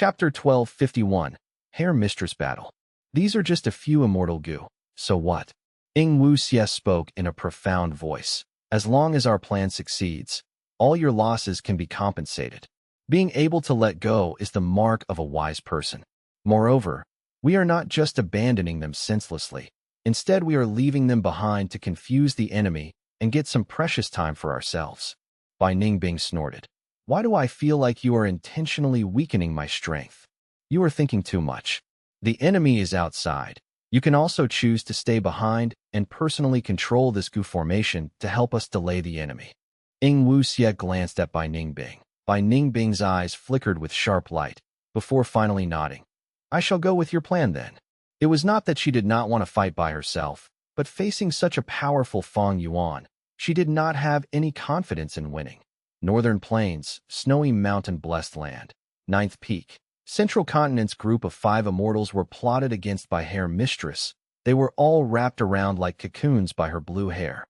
Chapter 1251, Hair Mistress Battle. These are just a few immortal goo. So what? Ing Wuxie spoke in a profound voice. As long as our plan succeeds, all your losses can be compensated. Being able to let go is the mark of a wise person. Moreover, we are not just abandoning them senselessly. Instead, we are leaving them behind to confuse the enemy and get some precious time for ourselves. Bai Ningbing snorted. Why do I feel like you are intentionally weakening my strength? You are thinking too much. The enemy is outside. You can also choose to stay behind and personally control this goo formation to help us delay the enemy. Ing Wuxie glanced at Bai Ningbing. Bai Ningbing's eyes flickered with sharp light, before finally nodding. I shall go with your plan then. It was not that she did not want to fight by herself, but facing such a powerful Feng Yuan, she did not have any confidence in winning. Northern Plains, Snowy Mountain Blessed Land, Ninth Peak. Central Continent's group of 5 immortals were plotted against by Hair Mistress. They were all wrapped around like cocoons by her blue hair.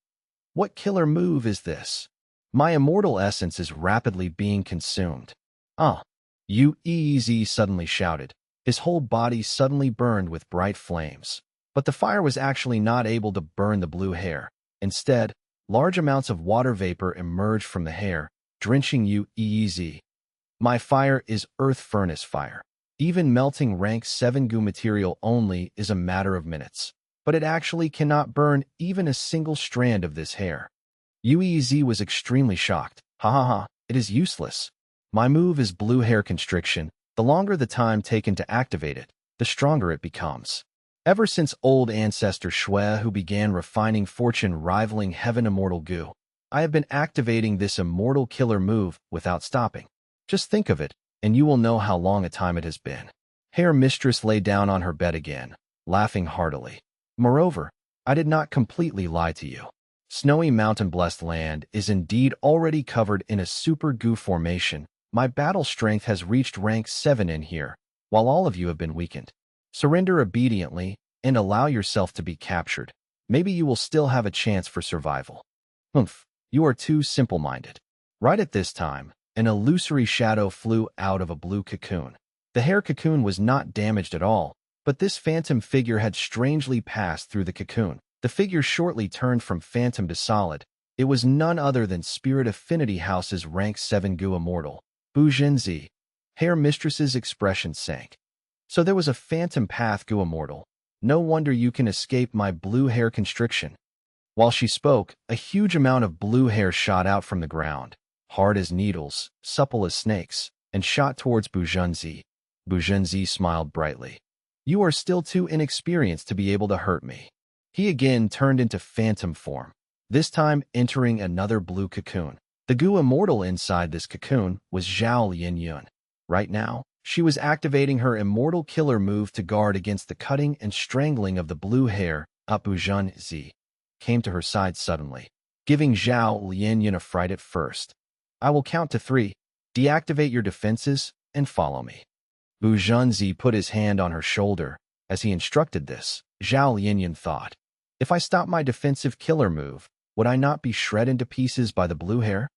What killer move is this? My immortal essence is rapidly being consumed. Yuez suddenly shouted. His whole body suddenly burned with bright flames. But the fire was actually not able to burn the blue hair. Instead, large amounts of water vapor emerged from the hair, drenching Yuez. My fire is earth furnace fire. Even melting rank 7 goo material only is a matter of minutes. But it actually cannot burn even a single strand of this hair. Yuez was extremely shocked. It is useless. My move is blue hair constriction. The longer the time taken to activate it, the stronger it becomes. Ever since old ancestor Shui, who began refining fortune rivaling heaven immortal goo, I have been activating this immortal killer move without stopping. Just think of it, and you will know how long a time it has been. Hair Mistress lay down on her bed again, laughing heartily. Moreover, I did not completely lie to you. Snowy Mountain Blessed Land is indeed already covered in a super goo formation. My battle strength has reached rank 7 in here, while all of you have been weakened. Surrender obediently and allow yourself to be captured. Maybe you will still have a chance for survival. You are too simple-minded. Right at this time, an illusory shadow flew out of a blue cocoon. The hair cocoon was not damaged at all, but this phantom figure had strangely passed through the cocoon. The figure shortly turned from phantom to solid. It was none other than Spirit Affinity House's rank 7 goo immortal, Bu Zhenzi. Hair Mistress's expression sank. So there was a phantom path goo immortal. No wonder you can escape my blue hair constriction. While she spoke, a huge amount of blue hair shot out from the ground, hard as needles, supple as snakes, and shot towards Bu Zhenzi. Bu Zhenzi smiled brightly. You are still too inexperienced to be able to hurt me. He again turned into phantom form, this time entering another blue cocoon. The goo immortal inside this cocoon was Zhao Lianyun. Right now, she was activating her immortal killer move to guard against the cutting and strangling of the blue hair. Bu Zhenzi came to her side suddenly, giving Zhao Lianyun a fright at first. I will count to 3. Deactivate your defenses and follow me. Bu Zhenzi put his hand on her shoulder. As he instructed this, Zhao Lianyun thought, if I stop my defensive killer move, would I not be shredded into pieces by the blue hair?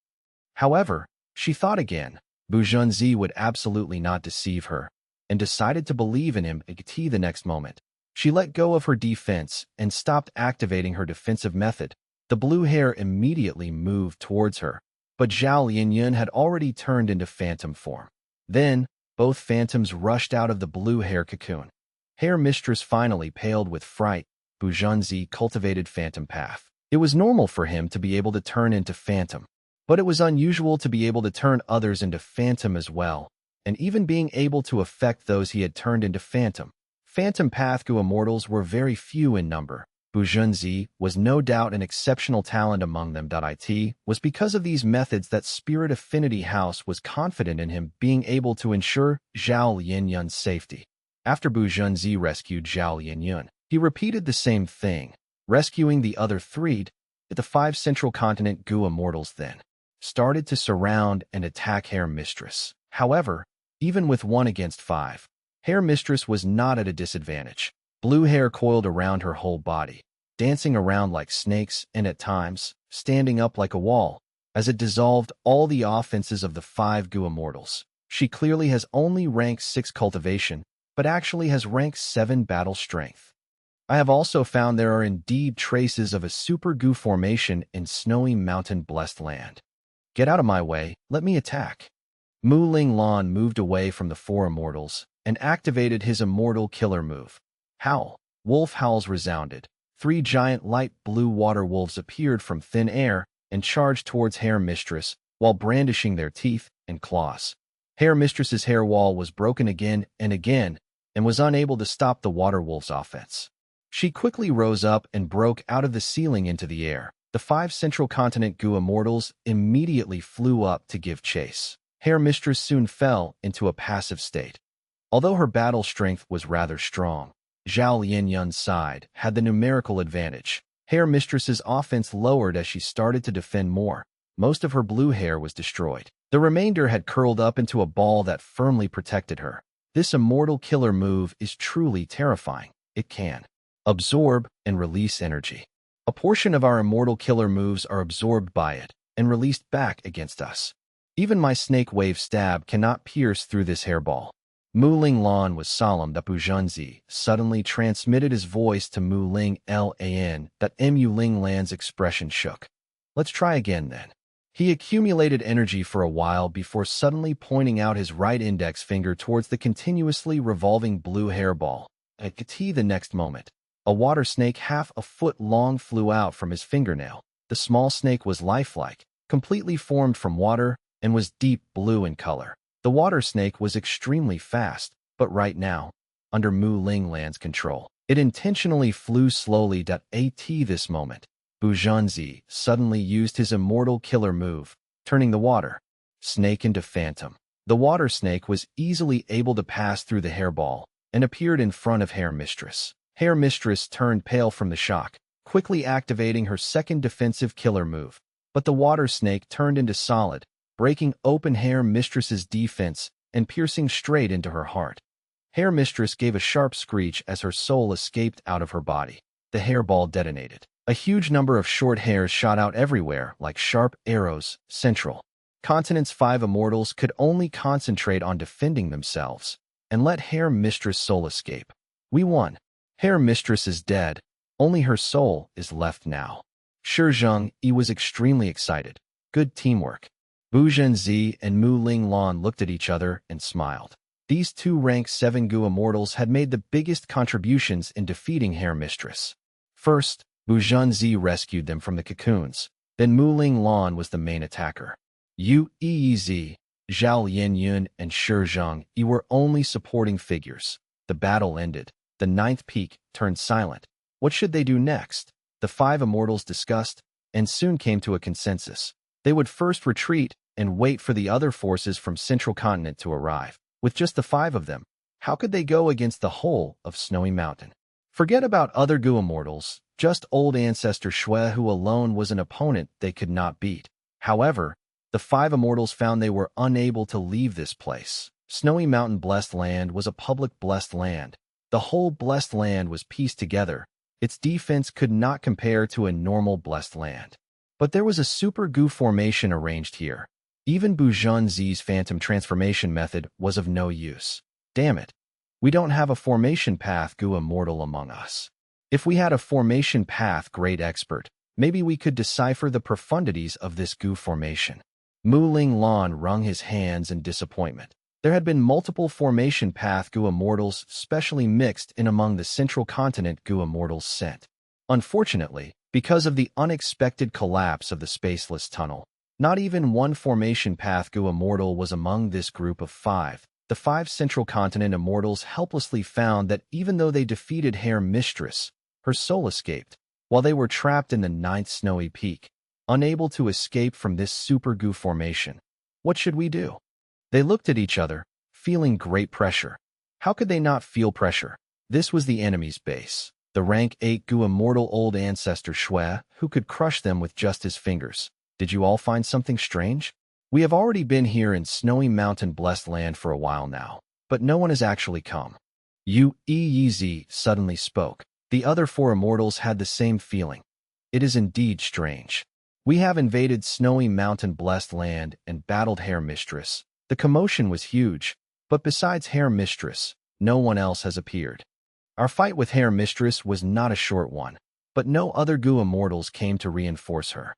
However, she thought again. Bu Zhenzi would absolutely not deceive her, and decided to believe in him the next moment. She let go of her defense and stopped activating her defensive method. The blue hair immediately moved towards her, but Zhao Lianyun had already turned into phantom form. Then, both phantoms rushed out of the blue hair cocoon. Hair Mistress finally paled with fright. Bu Zhenzi cultivated phantom path. It was normal for him to be able to turn into phantom, but it was unusual to be able to turn others into phantom as well, and even being able to affect those he had turned into phantom. Phantom path goo immortals were very few in number. Bu Zhenzi was no doubt an exceptional talent among them. It was because of these methods that Spirit Affinity House was confident in him being able to ensure Zhao Lianyun's safety. After Bu Zhenzi rescued Zhao Lianyun, he repeated the same thing, rescuing the other 3. The 5 Central Continent goo immortals then started to surround and attack Hair Mistress. However, even with 1 against 5, Hair Mistress was not at a disadvantage. Blue hair coiled around her whole body, dancing around like snakes and at times, standing up like a wall. As it dissolved all the offenses of the 5 goo immortals, She clearly has only rank 6 cultivation, but actually has rank 7 battle strength. I have also found there are indeed traces of a super goo formation in snowy mountain blessed land. Get out of my way, let me attack. Mu Ling Lan moved away from the four immortals and activated his immortal killer move. Howl. Wolf howls resounded. 3 giant light blue water wolves appeared from thin air and charged towards Hair Mistress while brandishing their teeth and claws. Hair Mistress's hair wall was broken again and was unable to stop the water wolves' offense. She quickly rose up and broke out of the ceiling into the air. The 5 Central Continent Goo Immortals immediately flew up to give chase. Hair Mistress soon fell into a passive state. Although her battle strength was rather strong, Zhao Lianyun's side had the numerical advantage. Hair Mistress's offense lowered as she started to defend more. Most of her blue hair was destroyed. The remainder had curled up into a ball that firmly protected her. This immortal killer move is truly terrifying. It can absorb and release energy. A portion of our immortal killer moves are absorbed by it and released back against us. Even my snake wave stab cannot pierce through this hairball. Mu Ling Lan was solemn that Bu Zhenzi suddenly transmitted his voice to Mu Ling Lan that Mu Ling Lan's expression shook. Let's try again then. He accumulated energy for a while before suddenly pointing out his right index finger towards the continuously revolving blue hairball. At the next moment, a water snake half a foot long flew out from his fingernail. The small snake was lifelike, completely formed from water, and was deep blue in color. The water snake was extremely fast, but right now, under Mu Ling Lan's control, it intentionally flew slowly. At this moment, Bu Zhenzi suddenly used his immortal killer move, turning the water snake into phantom. The water snake was easily able to pass through the hairball and appeared in front of Hair Mistress. Hair Mistress turned pale from the shock, quickly activating her second defensive killer move. But the water snake turned into solid, breaking open Hair Mistress's defense and piercing straight into her heart. Hair Mistress gave a sharp screech as her soul escaped out of her body. The hairball detonated. A huge number of short hairs shot out everywhere like sharp arrows. Central Continent's 5 immortals could only concentrate on defending themselves and let Hair Mistress' soul escape. We won. Hair Mistress is dead. Only her soul is left now. Shi was extremely excited. Good teamwork. Bu Zhenzi and Mu Ling Lan looked at each other and smiled. These 2 rank 7 Goo Immortals had made the biggest contributions in defeating Hair Mistress. First, Bu Zhenzi rescued them from the cocoons. Then Mu Ling Lan was the main attacker. Yu Yizi, Zhao Lianyun, and Shi were only supporting figures. The battle ended. The 9th peak turned silent. What should they do next? The 5 immortals discussed and soon came to a consensus. They would first retreat and wait for the other forces from Central Continent to arrive. With just the 5 of them, how could they go against the whole of Snowy Mountain? Forget about other Goo Immortals, just old ancestor Shui, who alone was an opponent they could not beat. However, the 5 immortals found they were unable to leave this place. Snowy Mountain Blessed Land was a public blessed land. The whole blessed land was pieced together. Its defense could not compare to a normal blessed land. But there was a super goo formation arranged here. Even Bu Zhenzi's phantom transformation method was of no use. Damn it. We don't have a formation path Goo Immortal among us. If we had a formation path great expert, maybe we could decipher the profundities of this goo formation. Mu Ling Lan wrung his hands in disappointment. There had been multiple formation path Goo Immortals specially mixed in among the Central Continent Goo Immortals sent. Unfortunately, because of the unexpected collapse of the spaceless tunnel, not even one formation path Goo Immortal was among this group of 5. The 5 Central Continent Immortals helplessly found that even though they defeated Hair Mistress, her soul escaped, while they were trapped in the 9th snowy peak, unable to escape from this super goo formation. What should we do? They looked at each other, feeling great pressure. How could they not feel pressure? This was the enemy's base. The rank 8 Goo Immortal old ancestor Shui, who could crush them with just his fingers. Did you all find something strange? We have already been here in Snowy Mountain Blessed Land for a while now, but no one has actually come. Yu Yizi suddenly spoke. The other 4 immortals had the same feeling. It is indeed strange. We have invaded Snowy Mountain Blessed Land and battled Hair Mistress, The commotion was huge, but besides Hair Mistress, no one else has appeared. Our fight with Hair Mistress was not a short one, but no other Gu immortals came to reinforce her.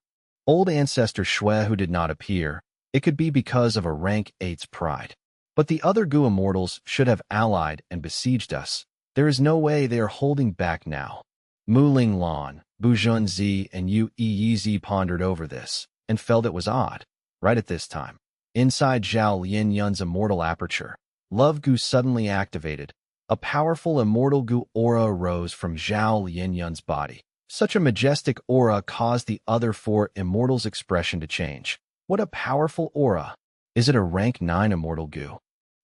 Old Ancestor Shui who did not appear, it could be because of a rank 8's pride. But the other Gu immortals should have allied and besieged us. There is no way they are holding back now. Mu Ling Lan, Bu Junzi, and Yu Yizi pondered over this, and felt it was odd. Right at this time, inside Zhao Lianyun's immortal aperture, Love Gu suddenly activated. A powerful immortal Gu aura arose from Zhao Lianyun's body. Such a majestic aura caused the other 4 immortals' expression to change. What a powerful aura! Is it a rank 9 immortal Gu?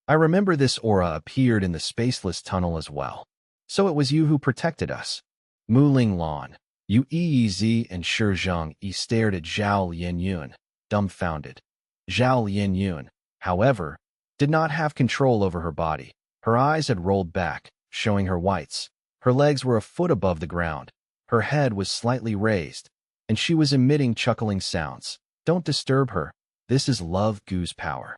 I remember this aura appeared in the spaceless tunnel as well. So it was you who protected us. Mu Ling Lan, Yu Yizi, and Shi Zhang stared at Zhao Lianyun, dumbfounded. Zhao Lianyun, however, did not have control over her body. Her eyes had rolled back, showing her whites. Her legs were a foot above the ground. Her head was slightly raised, and she was emitting chuckling sounds. Don't disturb her. This is Love Gu's power.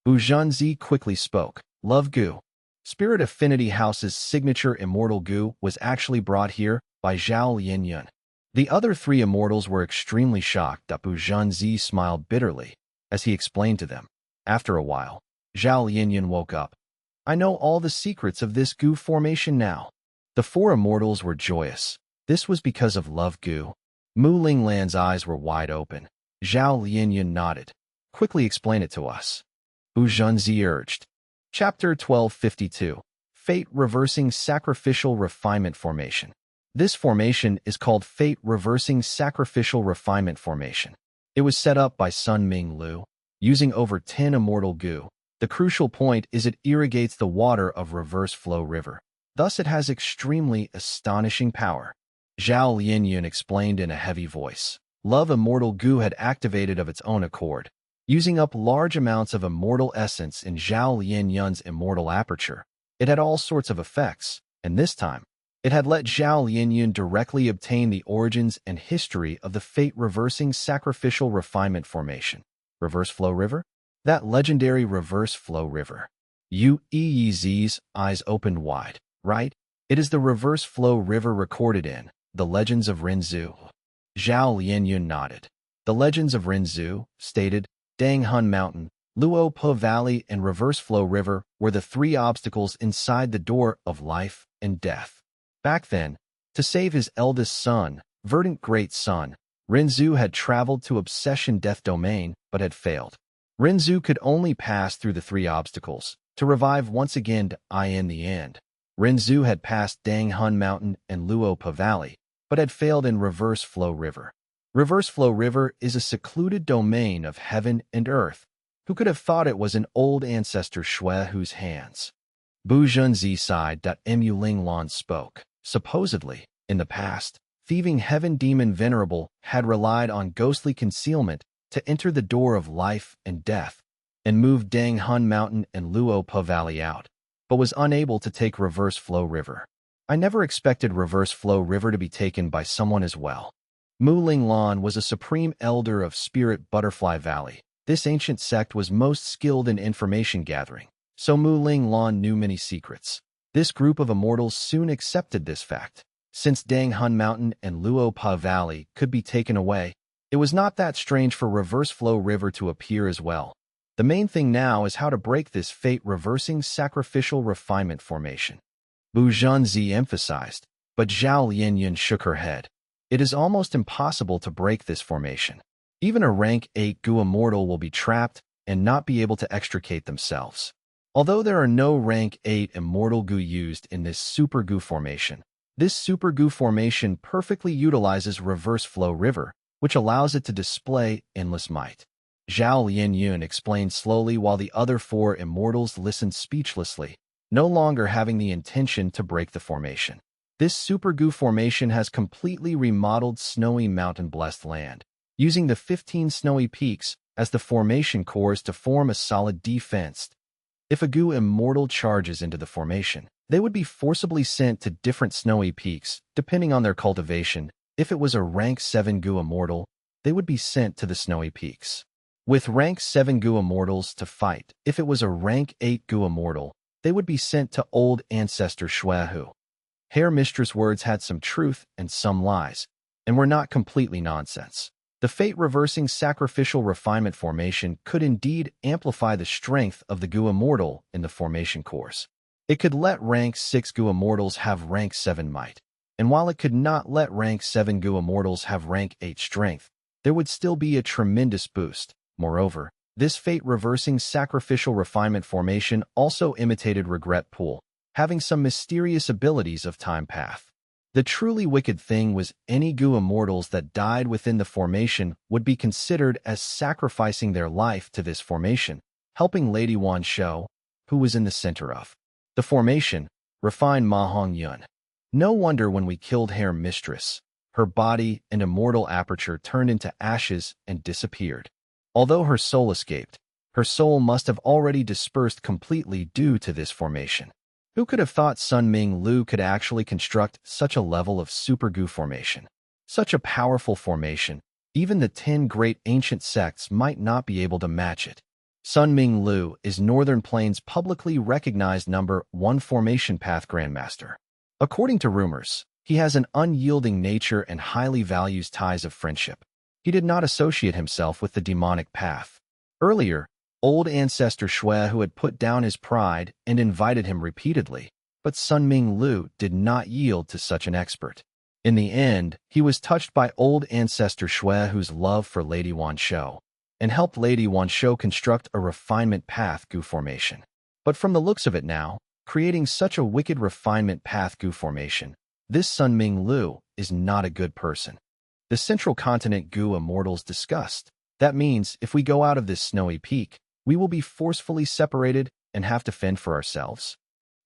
Bu Junzi quickly spoke. Love Gu. Spirit Affinity House's signature immortal Gu was actually brought here by Zhao Lianyun. The other 3 immortals were extremely shocked that Bu Junzi smiled bitterly as he explained to them. After a while, Zhao Lianyun woke up. I know all the secrets of this Gu formation now. The 4 immortals were joyous. This was because of Love Gu. Mu Ling Lan's eyes were wide open. Zhao Lianyun nodded. Quickly explain it to us. Bu Junzi urged. Chapter 1252. Fate Reversing Sacrificial Refinement Formation. This formation is called Fate Reversing Sacrificial Refinement Formation. It was set up by Sun Ming Lu, using over 10 immortal Gu. The crucial point is it irrigates the water of Reverse Flow River. Thus it has extremely astonishing power. Zhao Lianyun explained in a heavy voice. Love Immortal Gu had activated of its own accord, using up large amounts of immortal essence in Zhao Lianyun's immortal aperture. It had all sorts of effects, and this time, it had let Zhao Lianyun directly obtain the origins and history of the fate-reversing sacrificial refinement formation. Reverse Flow River? That legendary Reverse Flow River. Yu Yizi's eyes opened wide. Right? It is the Reverse Flow River recorded in The Legends of Rinzhu. Zhao Lianyun nodded. The Legends of Rinzhu stated, Dang Hun Mountain, Luo Po Valley, and Reverse Flow River were the 3 obstacles inside the door of life and death. Back then, to save his eldest son, verdant great son, Rinzhu had traveled to Obsession Death Domain but had failed. Rinzhu could only pass through the 3 obstacles to revive once again to in the end. Rinzhu had passed Dang Hun Mountain and Luo Po Valley, but had failed in Reverse Flow River. Reverse Flow River is a secluded domain of heaven and earth. Who could have thought it was an old ancestor Shui whose hands? Bu Junzi sighed. Mu Ling Lan spoke. Supposedly, in the past, thieving heaven demon Venerable had relied on ghostly concealment to enter the door of life and death, and moved Dang Hun Mountain and Luo Po Valley out, but was unable to take Reverse Flow River. I never expected Reverse Flow River to be taken by someone as well. Mu Ling Lan was a supreme elder of Spirit Butterfly Valley. This ancient sect was most skilled in information gathering, so Mu Ling Lan knew many secrets. This group of immortals soon accepted this fact. Since Dang Hun Mountain and Luo Po Valley could be taken away, it was not that strange for Reverse Flow River to appear as well. The main thing now is how to break this fate-reversing sacrificial refinement formation. Bu Junzi emphasized, but Zhao Lianyun shook her head. It is almost impossible to break this formation. Even a rank 8 Gu immortal will be trapped and not be able to extricate themselves. Although there are no rank 8 immortal Gu used in this Super Gu formation, this Super Gu formation perfectly utilizes Reverse Flow River, which allows it to display endless might. Zhao Lianyun explained slowly while the other 4 immortals listened speechlessly, no longer having the intention to break the formation. This Super Gu formation has completely remodeled snowy mountain-blessed land, using the 15 snowy peaks as the formation cores to form a solid defense. If a Gu immortal charges into the formation, they would be forcibly sent to different snowy peaks, depending on their cultivation. If it was a rank 7 Gu immortal, they would be sent to the snowy peaks. with rank 7 Gu immortals to fight. If it was a rank 8 Gu immortal, they would be sent to old ancestor Shuehu. Herr Mistress' words had some truth and some lies, and were not completely nonsense. The fate-reversing sacrificial refinement formation could indeed amplify the strength of the Gu immortal in the formation course. It could let rank 6 Gu immortals have rank 7 might, and while it could not let rank 7 Gu immortals have rank 8 strength, there would still be a tremendous boost. Moreover, this fate-reversing sacrificial refinement formation also imitated Regret Pool, having some mysterious abilities of time path. The truly wicked thing was any Gu immortals that died within the formation would be considered as sacrificing their life to this formation, helping Lady Wan Shou, who was in the center of the formation, refined Ma Hongyun. No wonder when we killed Herr Mistress, her body and immortal aperture turned into ashes and disappeared. Although her soul escaped, her soul must have already dispersed completely due to this formation. Who could have thought Sun Ming Lu could actually construct such a level of Super Gu formation? Such a powerful formation, even the 10 great ancient sects might not be able to match it. Sun Ming Lu is Northern Plains' publicly recognized number 1 formation path grandmaster. According to rumors, he has an unyielding nature and highly values ties of friendship. He did not associate himself with the demonic path. Earlier, old ancestor Shui who had put down his pride and invited him repeatedly, but Sun Ming Lu did not yield to such an expert. In the end, he was touched by old ancestor Shui whose love for Lady Wan Shou, and helped Lady Wan Shou construct a refinement path Gu formation. But from the looks of it now, creating such a wicked refinement path Gu formation, this Sun Ming Lu is not a good person. The central continent Gu immortals discussed. That means if we go out of this snowy peak, we will be forcefully separated and have to fend for ourselves.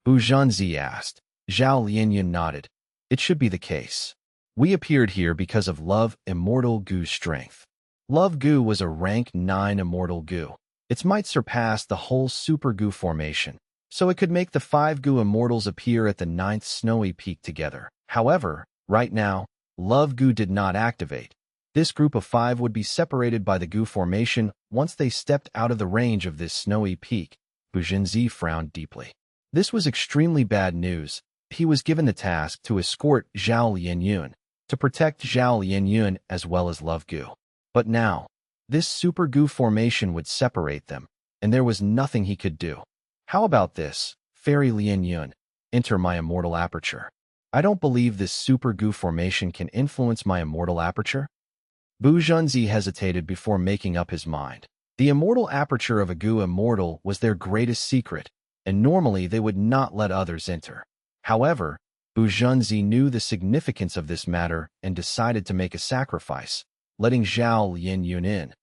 Bu Zhanzi asked. Zhao Lianyun nodded. It should be the case. We appeared here because of Love Immortal Gu's strength. Love Gu was a rank 9 immortal Gu. Its might surpass the whole Super Gu formation, so it could make the 5 Gu immortals appear at the 9th snowy peak together. However, right now, Love Gu did not activate. This group of 5 would be separated by the Gu formation once they stepped out of the range of this snowy peak. Bu Zhanzi frowned deeply. This was extremely bad news. He was given the task to escort Zhao Lianyun, to protect Zhao Lianyun as well as Love Gu. But now, this Super Gu formation would separate them, and there was nothing he could do. How about this, Fairy Lianyun? Enter my immortal aperture. I don't believe this Super Gu formation can influence my immortal aperture. Bu Zhanzi hesitated before making up his mind. The immortal aperture of a Gu immortal was their greatest secret, and normally they would not let others enter. However, Bu Zhanzi knew the significance of this matter and decided to make a sacrifice, letting Zhao Lianyun in.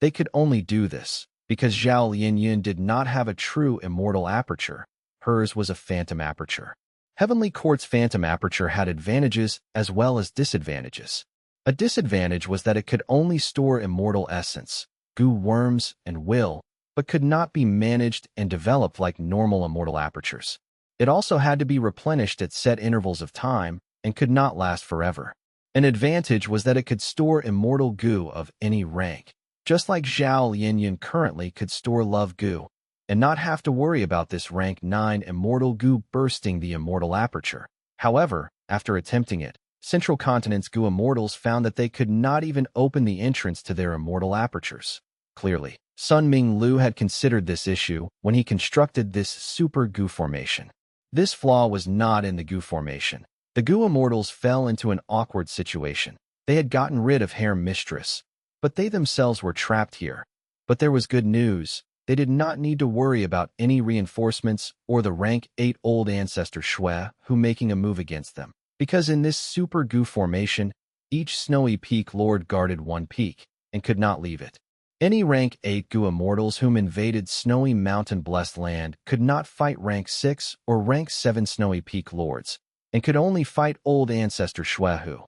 They could only do this because Zhao Lianyun did not have a true immortal aperture. Hers was a phantom aperture. Heavenly Court's phantom aperture had advantages as well as disadvantages. A disadvantage was that it could only store immortal essence, Gu worms, and will, but could not be managed and developed like normal immortal apertures. It also had to be replenished at set intervals of time and could not last forever. An advantage was that it could store immortal Gu of any rank, just like Zhao Lianyun currently could store Love Gu, and not have to worry about this rank 9 immortal Gu bursting the immortal aperture. However, after attempting it, Central Continent's Gu immortals found that they could not even open the entrance to their immortal apertures. Clearly, Sun Ming Lu had considered this issue when he constructed this Super Gu formation. This flaw was not in the Gu formation. The Gu immortals fell into an awkward situation. They had gotten rid of Herr Mistress, but they themselves were trapped here. But there was good news. They did not need to worry about any reinforcements or the rank 8 old ancestor Shui who making a move against them, because in this Super Gu formation, each snowy peak lord guarded one peak and could not leave it. Any rank 8 Gu immortals whom invaded snowy mountain blessed land could not fight rank 6 or rank 7 snowy peak lords, and could only fight old ancestor Shuehu.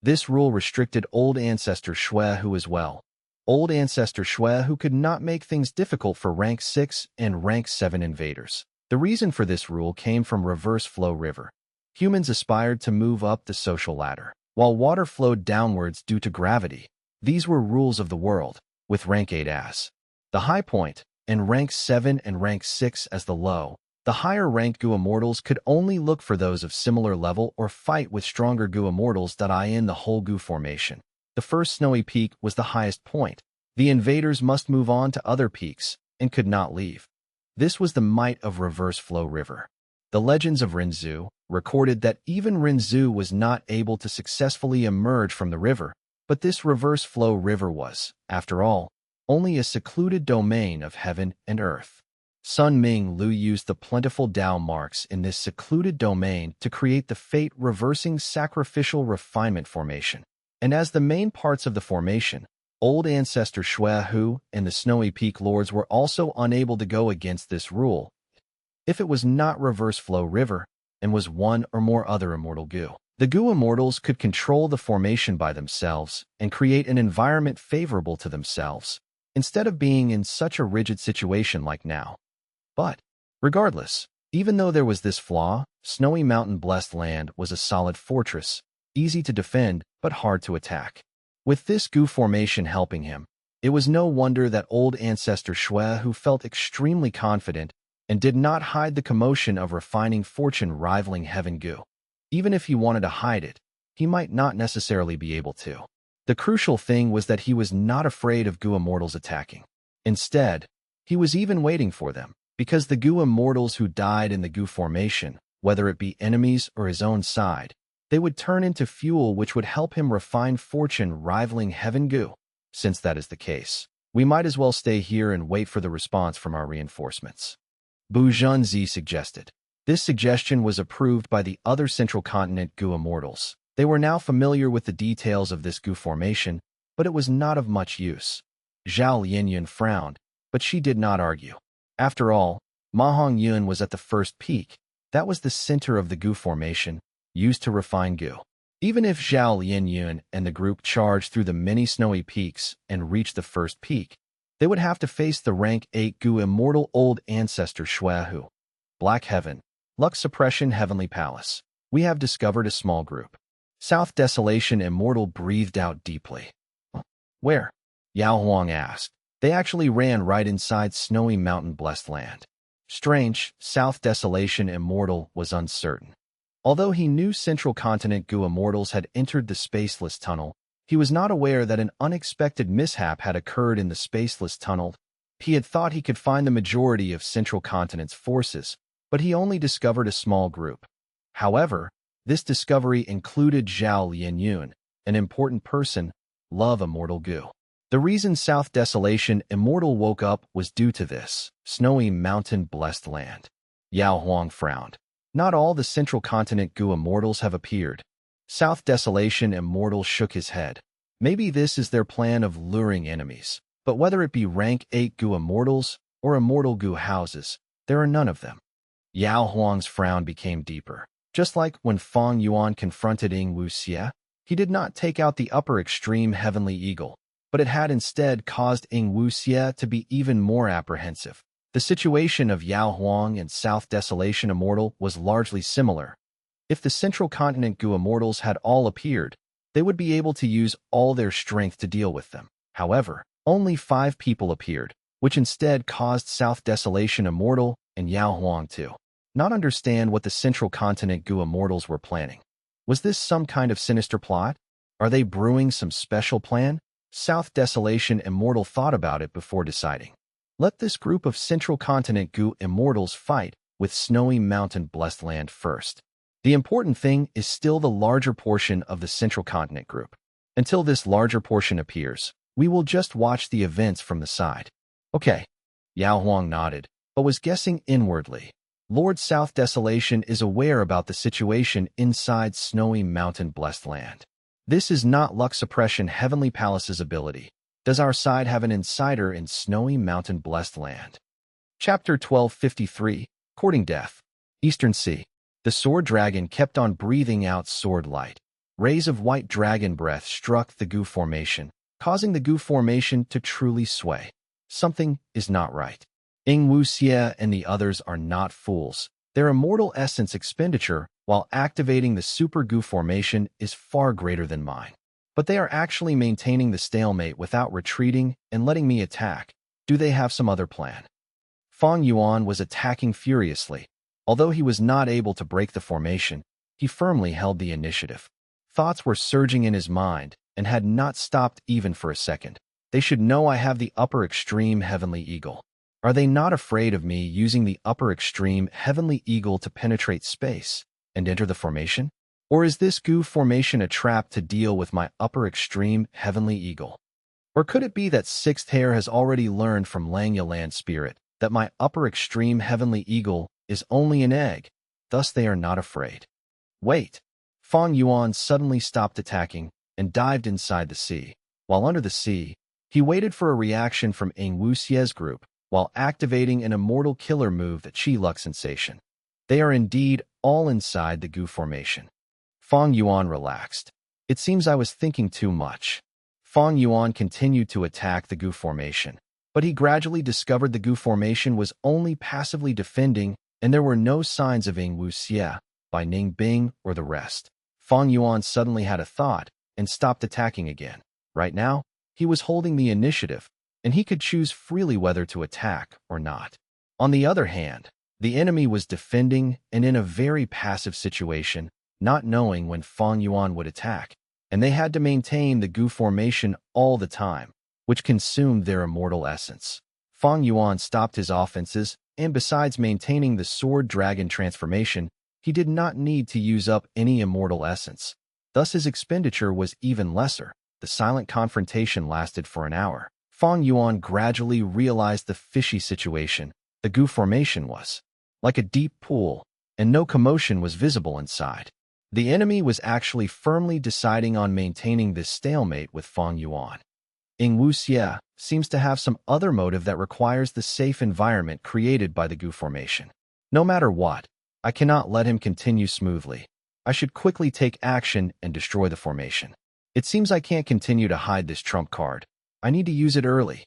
This rule restricted old ancestor Shuehu as well. Old ancestor Shuehu could not make things difficult for rank 6 and rank 7 invaders. The reason for this rule came from reverse flow river. Humans aspired to move up the social ladder, while water flowed downwards due to gravity. These were rules of the world. with rank 8 as the high point, and rank 7 and rank 6 as the low. The higher-ranked Gu immortals could only look for those of similar level or fight with stronger Gu immortals that eye in the whole Gu formation. The first snowy peak was the highest point. The invaders must move on to other peaks and could not leave. This was the might of Reverse Flow River. The legends of Rinzhu recorded that even Rinzhu was not able to successfully emerge from the river, but this Reverse Flow River was, after all, only a secluded domain of heaven and earth. Sun Ming Lu used the plentiful Tao marks in this secluded domain to create the fate-reversing sacrificial refinement formation. And as the main parts of the formation, Old Ancestor Shui Hu and the Snowy Peak Lords were also unable to go against this rule if it was not Reverse Flow River and was one or more other immortal Gu. The Gu immortals could control the formation by themselves and create an environment favorable to themselves, instead of being in such a rigid situation like now. But, regardless, even though there was this flaw, Snowy Mountain Blessed Land was a solid fortress, easy to defend but hard to attack. With this Gu formation helping him, it was no wonder that Old Ancestor Shui Hu felt extremely confident and did not hide the commotion of refining fortune rivaling Heaven Gu. Even if he wanted to hide it, he might not necessarily be able to. The crucial thing was that he was not afraid of Gu immortals attacking. Instead, he was even waiting for them, because the Gu immortals who died in the Gu formation, whether it be enemies or his own side, they would turn into fuel which would help him refine fortune rivaling Heaven Gu. Since that is the case, we might as well stay here and wait for the response from our reinforcements. Bu Zhenzi suggested. This suggestion was approved by the other Central Continent Gu immortals. They were now familiar with the details of this Gu formation, but it was not of much use. Zhao Linyun frowned, but she did not argue. After all, Ma Hongyun was at the first peak. That was the center of the Gu formation, used to refine Gu. Even if Zhao Linyun and the group charged through the many snowy peaks and reached the first peak, they would have to face the rank 8 Gu immortal Old Ancestor Shui Hu. Black Heaven, Lux Suppression Heavenly Palace. We have discovered a small group. South Desolation Immortal breathed out deeply. Where? Yao Huang asked. They actually ran right inside Snowy Mountain Blessed Land. Strange, South Desolation Immortal was uncertain. Although he knew Central Continent Gu immortals had entered the Spaceless Tunnel, he was not aware that an unexpected mishap had occurred in the Spaceless Tunnel. He had thought he could find the majority of Central Continent's forces, but he only discovered a small group. However, this discovery included Zhao Linyun, an important person, Love Immortal Gu. The reason South Desolation Immortal woke up was due to this Snowy Mountain Blessed Land. Yao Huang frowned. Not all the Central Continent Gu immortals have appeared. South Desolation Immortal shook his head. Maybe this is their plan of luring enemies, but whether it be rank 8 Gu immortals or immortal Gu houses, there are none of them. Yao Huang's frown became deeper. Just like when Feng Yuan confronted Ying Wuxia, he did not take out the upper extreme Heavenly Eagle, but it had instead caused Ying Wuxia to be even more apprehensive. The situation of Yao Huang and South Desolation Immortal was largely similar. If the Central Continent Gu immortals had all appeared, they would be able to use all their strength to deal with them. However, only 5 people appeared, which instead caused South Desolation Immortal and Yao Huang to not understand what the Central Continent Gu immortals were planning. Was this some kind of sinister plot? Are they brewing some special plan? South Desolation Immortal thought about it before deciding. Let this group of Central Continent Gu immortals fight with Snowy Mountain Blessed Land first. The important thing is still the larger portion of the Central Continent group. Until this larger portion appears, we will just watch the events from the side. Okay. Yao Huang nodded, but was guessing inwardly. Lord South Desolation is aware about the situation inside Snowy Mountain Blessed Land. This is not Lux Suppression Heavenly Palace's ability. Does our side have an insider in Snowy Mountain Blessed Land? Chapter 1253, Courting Death. Eastern Sea. The sword dragon kept on breathing out sword light. Rays of white dragon breath struck the Gu formation, causing the Gu formation to truly sway. Something is not right. Ying Wuxia and the others are not fools. Their immortal essence expenditure while activating the Super Gu formation is far greater than mine. but they are actually maintaining the stalemate without retreating and letting me attack. Do they have some other plan? Fang Yuan was attacking furiously. Although he was not able to break the formation, he firmly held the initiative. Thoughts were surging in his mind and had not stopped even for a second. They should know I have the upper extreme heavenly eagle. Are they not afraid of me using the upper extreme heavenly eagle to penetrate space and enter the formation? Or is this Gu formation a trap to deal with my upper extreme heavenly eagle? Or could it be that Sixth Hair has already learned from Langya Land Spirit that my upper extreme heavenly eagle is only an egg, thus they are not afraid? Wait! Fang Yuan suddenly stopped attacking and dived inside the sea. While under the sea, he waited for a reaction from Ing Wuxie's group while activating an immortal killer move, the Qi Lux sensation. They are indeed all inside the Gu formation. Fang Yuan relaxed. It seems I was thinking too much. Fang Yuan continued to attack the Gu formation, but he gradually discovered the Gu formation was only passively defending and there were no signs of Ing Wuxie, by Ning Bing, or the rest. Fang Yuan suddenly had a thought and stopped attacking again. Right now, he was holding the initiative, and he could choose freely whether to attack or not. On the other hand, the enemy was defending and in a very passive situation, not knowing when Fang Yuan would attack, and they had to maintain the Gu formation all the time, which consumed their immortal essence. Fang Yuan stopped his offenses, and besides maintaining the sword dragon transformation, he did not need to use up any immortal essence. Thus his expenditure was even lesser. The silent confrontation lasted for an hour. Fang Yuan gradually realized the fishy situation. The Gu formation was like a deep pool, and no commotion was visible inside. The enemy was actually firmly deciding on maintaining this stalemate with Fang Yuan. Ing Wuxie seems to have some other motive that requires the safe environment created by the Gu formation. No matter what, I cannot let him continue smoothly. I should quickly take action and destroy the formation. It seems I can't continue to hide this trump card. I need to use it early.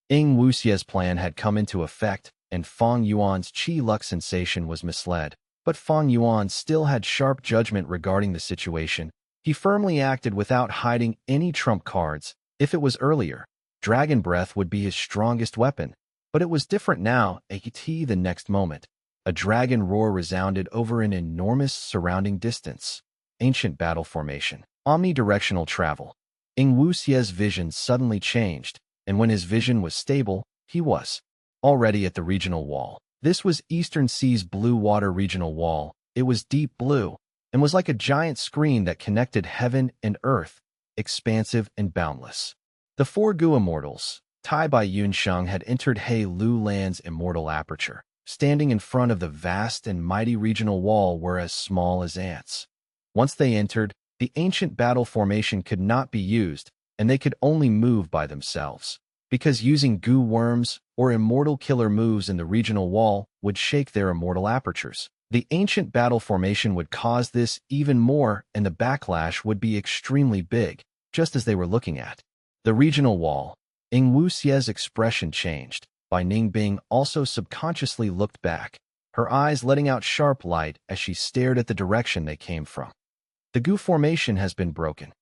Ing Wuxie's plan had come into effect, and Fang Yuan's Qi Lux sensation was misled. But Fang Yuan still had sharp judgment regarding the situation. He firmly acted without hiding any trump cards. If it was earlier, Dragon Breath would be his strongest weapon. But it was different now. The next moment, a dragon roar resounded over an enormous surrounding distance. Ancient battle formation. Omnidirectional travel. Ing Wuxie's vision suddenly changed, and when his vision was stable, he was already at the regional wall. This was Eastern Sea's blue water regional wall. It was deep blue, and was like a giant screen that connected heaven and earth, expansive and boundless. The four Gu immortals, Tai Bai Yunsheng, had entered He Lu Land's immortal aperture. Standing in front of the vast and mighty regional wall were as small as ants. Once they entered, the ancient battle formation could not be used, and they could only move by themselves, because using Gu worms or immortal killer moves in the regional wall would shake their immortal apertures. The ancient battle formation would cause this even more, and the backlash would be extremely big, just as they were looking at the regional wall. Ing Wuxie's expression changed. Bai Ningbing also subconsciously looked back, her eyes letting out sharp light as she stared at the direction they came from. The Gu formation has been broken.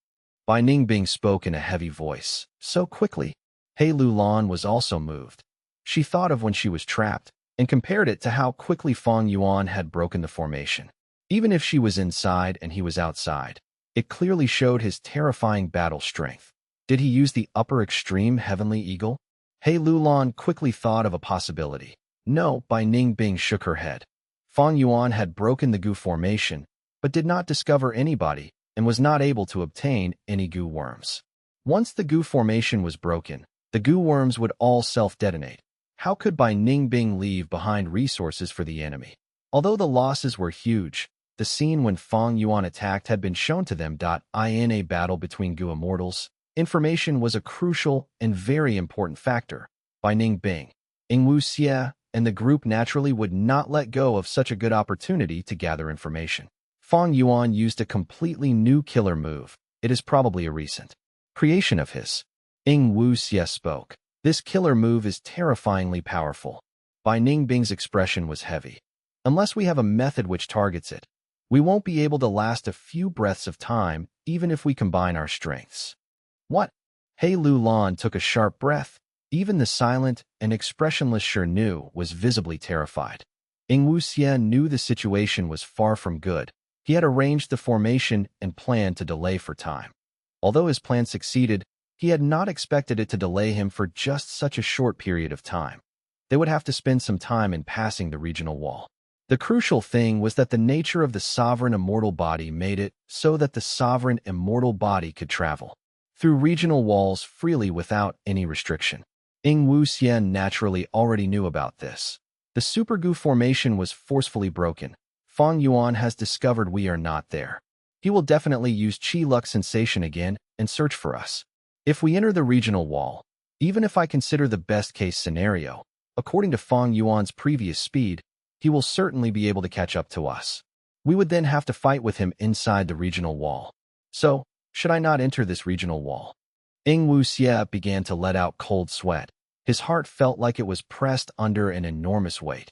Bai Ningbing spoke in a heavy voice, so quickly. He Lu Lan was also moved. She thought of when she was trapped, and compared it to how quickly Fang Yuan had broken the formation. Even if she was inside and he was outside, it clearly showed his terrifying battle strength. Did he use the upper extreme heavenly eagle? He Lu Lan quickly thought of a possibility. No, Bai Ningbing shook her head. Fang Yuan had broken the Gu formation, but did not discover anybody and was not able to obtain any Gu worms. Once the Gu formation was broken, the Gu worms would all self-detonate. How could Bai Ningbing leave behind resources for the enemy? Although the losses were huge, the scene when Fang Yuan attacked had been shown to them. In a battle between Gu immortals, information was a crucial and very important factor. Bai Ningbing, Ing Wuxie, and the group naturally would not let go of such a good opportunity to gather information. Fang Yuan used a completely new killer move. It is probably a recent creation of his. Ing Wuxie spoke. This killer move is terrifyingly powerful. Bai Ningbing's expression was heavy. Unless we have a method which targets it, We won't be able to last a few breaths of time, even if we combine our strengths. What? He Lu Lan took a sharp breath. Even the silent and expressionless Shirnu was visibly terrified. Ing Wuxia knew the situation was far from good. He had arranged the formation and planned to delay for time. Although his plan succeeded, he had not expected it to delay him for just such a short period of time. They would have to spend some time in passing the regional wall. The crucial thing was that the nature of the sovereign immortal body made it so that the sovereign immortal body could travel through regional walls freely without any restriction. Ing Wuxia naturally already knew about this. The supergoo formation was forcefully broken. Fang Yuan has discovered we are not there. He will definitely use Qi Luck sensation again and search for us. If we enter the regional wall, even if I consider the best-case scenario, according to Fang Yuan's previous speed, he will certainly be able to catch up to us. We would then have to fight with him inside the regional wall. So, should I not enter this regional wall? Ing Wuxia began to let out cold sweat. His heart felt like it was pressed under an enormous weight.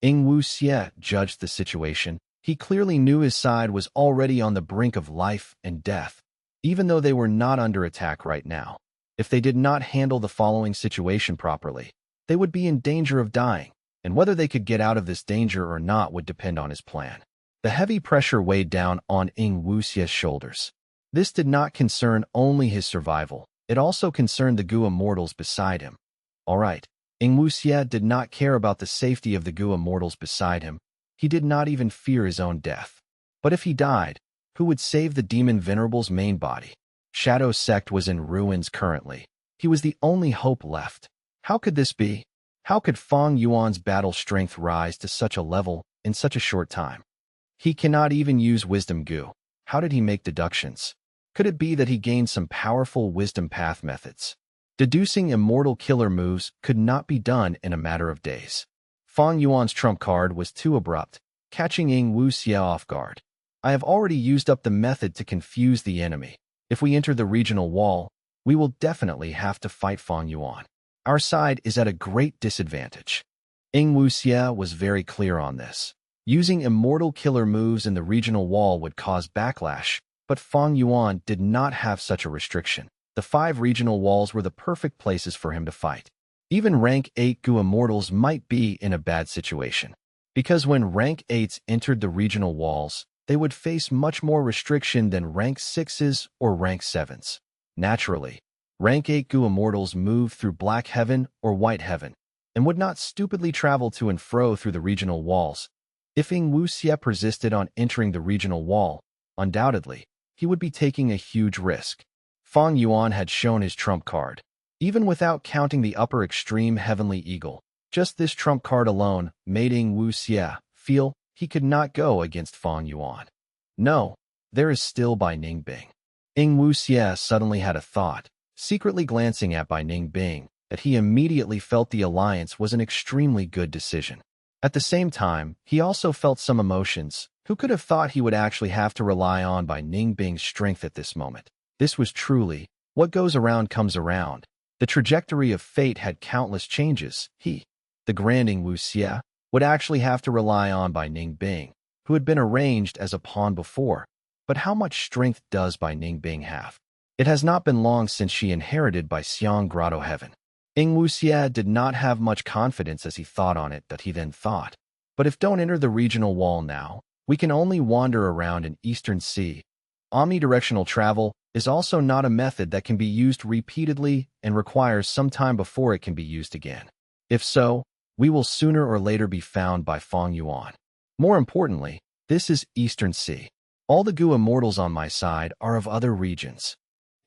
Ing Wuxia judged the situation. He clearly knew his side was already on the brink of life and death, even though they were not under attack right now. If they did not handle the following situation properly, they would be in danger of dying, and whether they could get out of this danger or not would depend on his plan. The heavy pressure weighed down on Ing Wuxia's shoulders. This did not concern only his survival, it also concerned the Gu immortals beside him. All right, Ing Wuxia did not care about the safety of the Gu immortals beside him. He did not even fear his own death. But if he died, who would save the demon venerable's main body? Shadow Sect was in ruins currently. He was the only hope left. How could this be? How could Fang Yuan's battle strength rise to such a level in such a short time? He cannot even use Wisdom Gu. How did he make deductions? Could it be that he gained some powerful wisdom path methods? Deducing immortal killer moves could not be done in a matter of days. Fang Yuan's trump card was too abrupt, catching Ing Wuxia off guard. I have already used up the method to confuse the enemy. If we enter the regional wall, we will definitely have to fight Fang Yuan. Our side is at a great disadvantage. Ing Wuxia was very clear on this. Using immortal killer moves in the regional wall would cause backlash, but Fang Yuan did not have such a restriction. The 5 regional walls were the perfect places for him to fight. Even rank 8 Gu immortals might be in a bad situation, because when rank 8s entered the regional walls, they would face much more restriction than rank 6s or rank 7s. Naturally, rank 8 Gu immortals moved through Black Heaven or White Heaven, and would not stupidly travel to and fro through the regional walls. If Ing Wuxia persisted on entering the regional wall, undoubtedly, he would be taking a huge risk. Fang Yuan had shown his trump card. Even without counting the upper extreme Heavenly Eagle, just this trump card alone made Ing Wuxia feel he could not go against Fang Yuan. No, there is still Bai Ningbing. Ing Wuxia suddenly had a thought, secretly glancing at Bai Ningbing, that he immediately felt the alliance was an extremely good decision. At the same time, he also felt some emotions. Who could have thought he would actually have to rely on Bai Ningbing's strength at this moment? This was truly, what goes around comes around. The trajectory of fate had countless changes. He, the Grand Ing Wuxia, would actually have to rely on Bai Ningbing, who had been arranged as a pawn before. But how much strength does Bai Ningbing have? It has not been long since she inherited Bai Xiang Grotto Heaven. Ing Wuxia did not have much confidence as he thought on it that he then thought. But if don't enter the regional wall now, we can only wander around in Eastern Sea. Omnidirectional travel is also not a method that can be used repeatedly and requires some time before it can be used again. If so, we will sooner or later be found by Fang Yuan. More importantly, this is Eastern Sea. All the Gu immortals on my side are of other regions.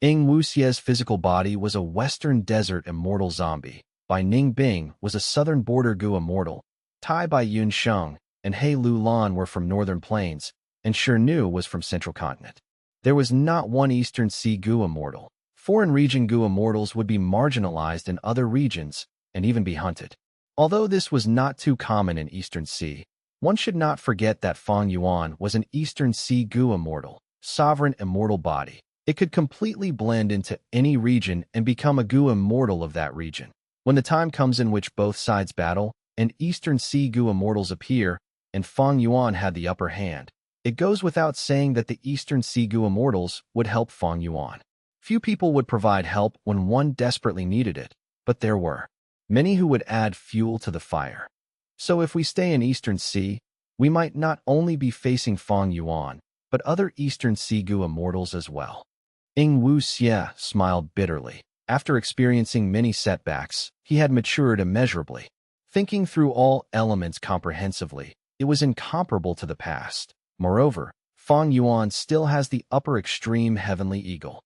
Ing Wuxia's physical body was a Western Desert immortal zombie. Bai Ningbing was a Southern Border Gu immortal. Tai Bai Yunsheng and He Lu Lan were from Northern Plains, and Shirnu was from Central Continent. There was not one Eastern Sea Gu immortal. Foreign region Gu immortals would be marginalized in other regions and even be hunted. Although this was not too common in Eastern Sea, one should not forget that Fang Yuan was an Eastern Sea Gu immortal, sovereign immortal body. It could completely blend into any region and become a Gu immortal of that region. When the time comes in which both sides battle, and Eastern Sea Gu immortals appear, and Fang Yuan had the upper hand, It goes without saying that the Eastern Sigu immortals would help Fang Yuan. Few people would provide help when one desperately needed it, but there were many who would add fuel to the fire. So if we stay in Eastern Sea, we might not only be facing Fang Yuan, but other Eastern Sigu immortals as well. Ing Wu Xie smiled bitterly. After experiencing many setbacks, he had matured immeasurably. Thinking through all elements comprehensively, it was incomparable to the past. Moreover, Fang Yuan still has the upper extreme heavenly eagle.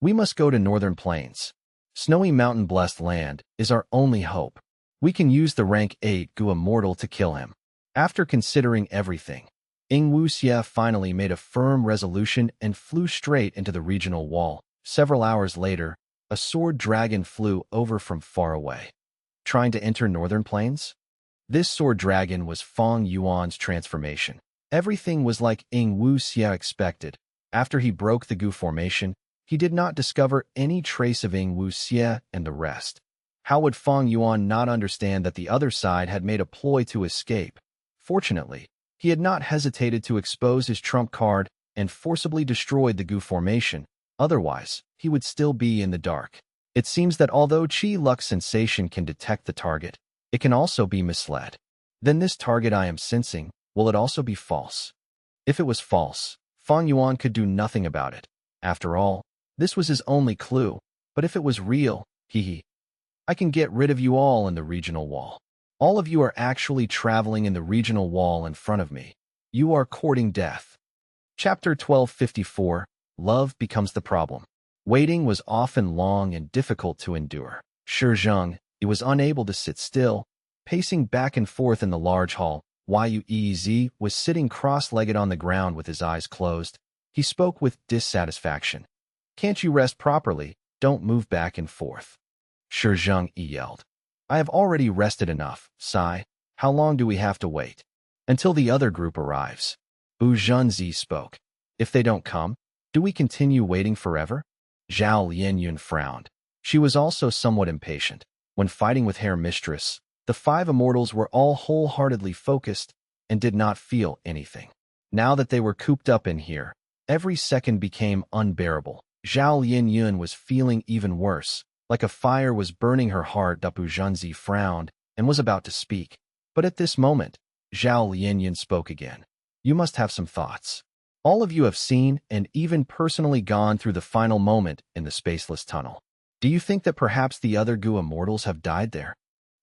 We must go to northern plains. Snowy mountain-blessed land is our only hope. We can use the rank 8 Gu immortal to kill him. After considering everything, Ing Wu Xie finally made a firm resolution and flew straight into the regional wall. Several hours later, a sword dragon flew over from far away. Trying to enter northern plains? This sword dragon was Fang Yuan's transformation. Everything was like Ing Wu Xie expected. After he broke the Gu formation, he did not discover any trace of Ing Wu Xie and the rest. How would Fang Yuan not understand that the other side had made a ploy to escape? Fortunately, he had not hesitated to expose his trump card and forcibly destroyed the Gu formation. Otherwise, he would still be in the dark. It seems that although Qi Lux sensation can detect the target, it can also be misled. Then this target I am sensing, will it also be false? If it was false, Fang Yuan could do nothing about it. After all, this was his only clue. But if it was real, I can get rid of you all in the regional wall. All of you are actually traveling in the regional wall in front of me. You are courting death. Chapter 1254, Love Becomes the Problem. Waiting was often long and difficult to endure. Shi Zheng, he was unable to sit still, pacing back and forth in the large hall. Yuez was sitting cross-legged on the ground with his eyes closed. He spoke with dissatisfaction. Can't you rest properly? Don't move back and forth. Shi Zheng yelled. I have already rested enough, Sai. How long do we have to wait? Until the other group arrives. Bu Zhenzi spoke. If they don't come, do we continue waiting forever? Zhao Lianyun frowned. She was also somewhat impatient. When fighting with Hair Mistress, the 5 immortals were all wholeheartedly focused and did not feel anything. Now that they were cooped up in here, every second became unbearable. Zhao Lianyun was feeling even worse, like a fire was burning her heart. Bu Zhenzi frowned and was about to speak. But at this moment, Zhao Lianyun spoke again. You must have some thoughts. All of you have seen and even personally gone through the final moment in the spaceless tunnel. Do you think that perhaps the other Gu immortals have died there?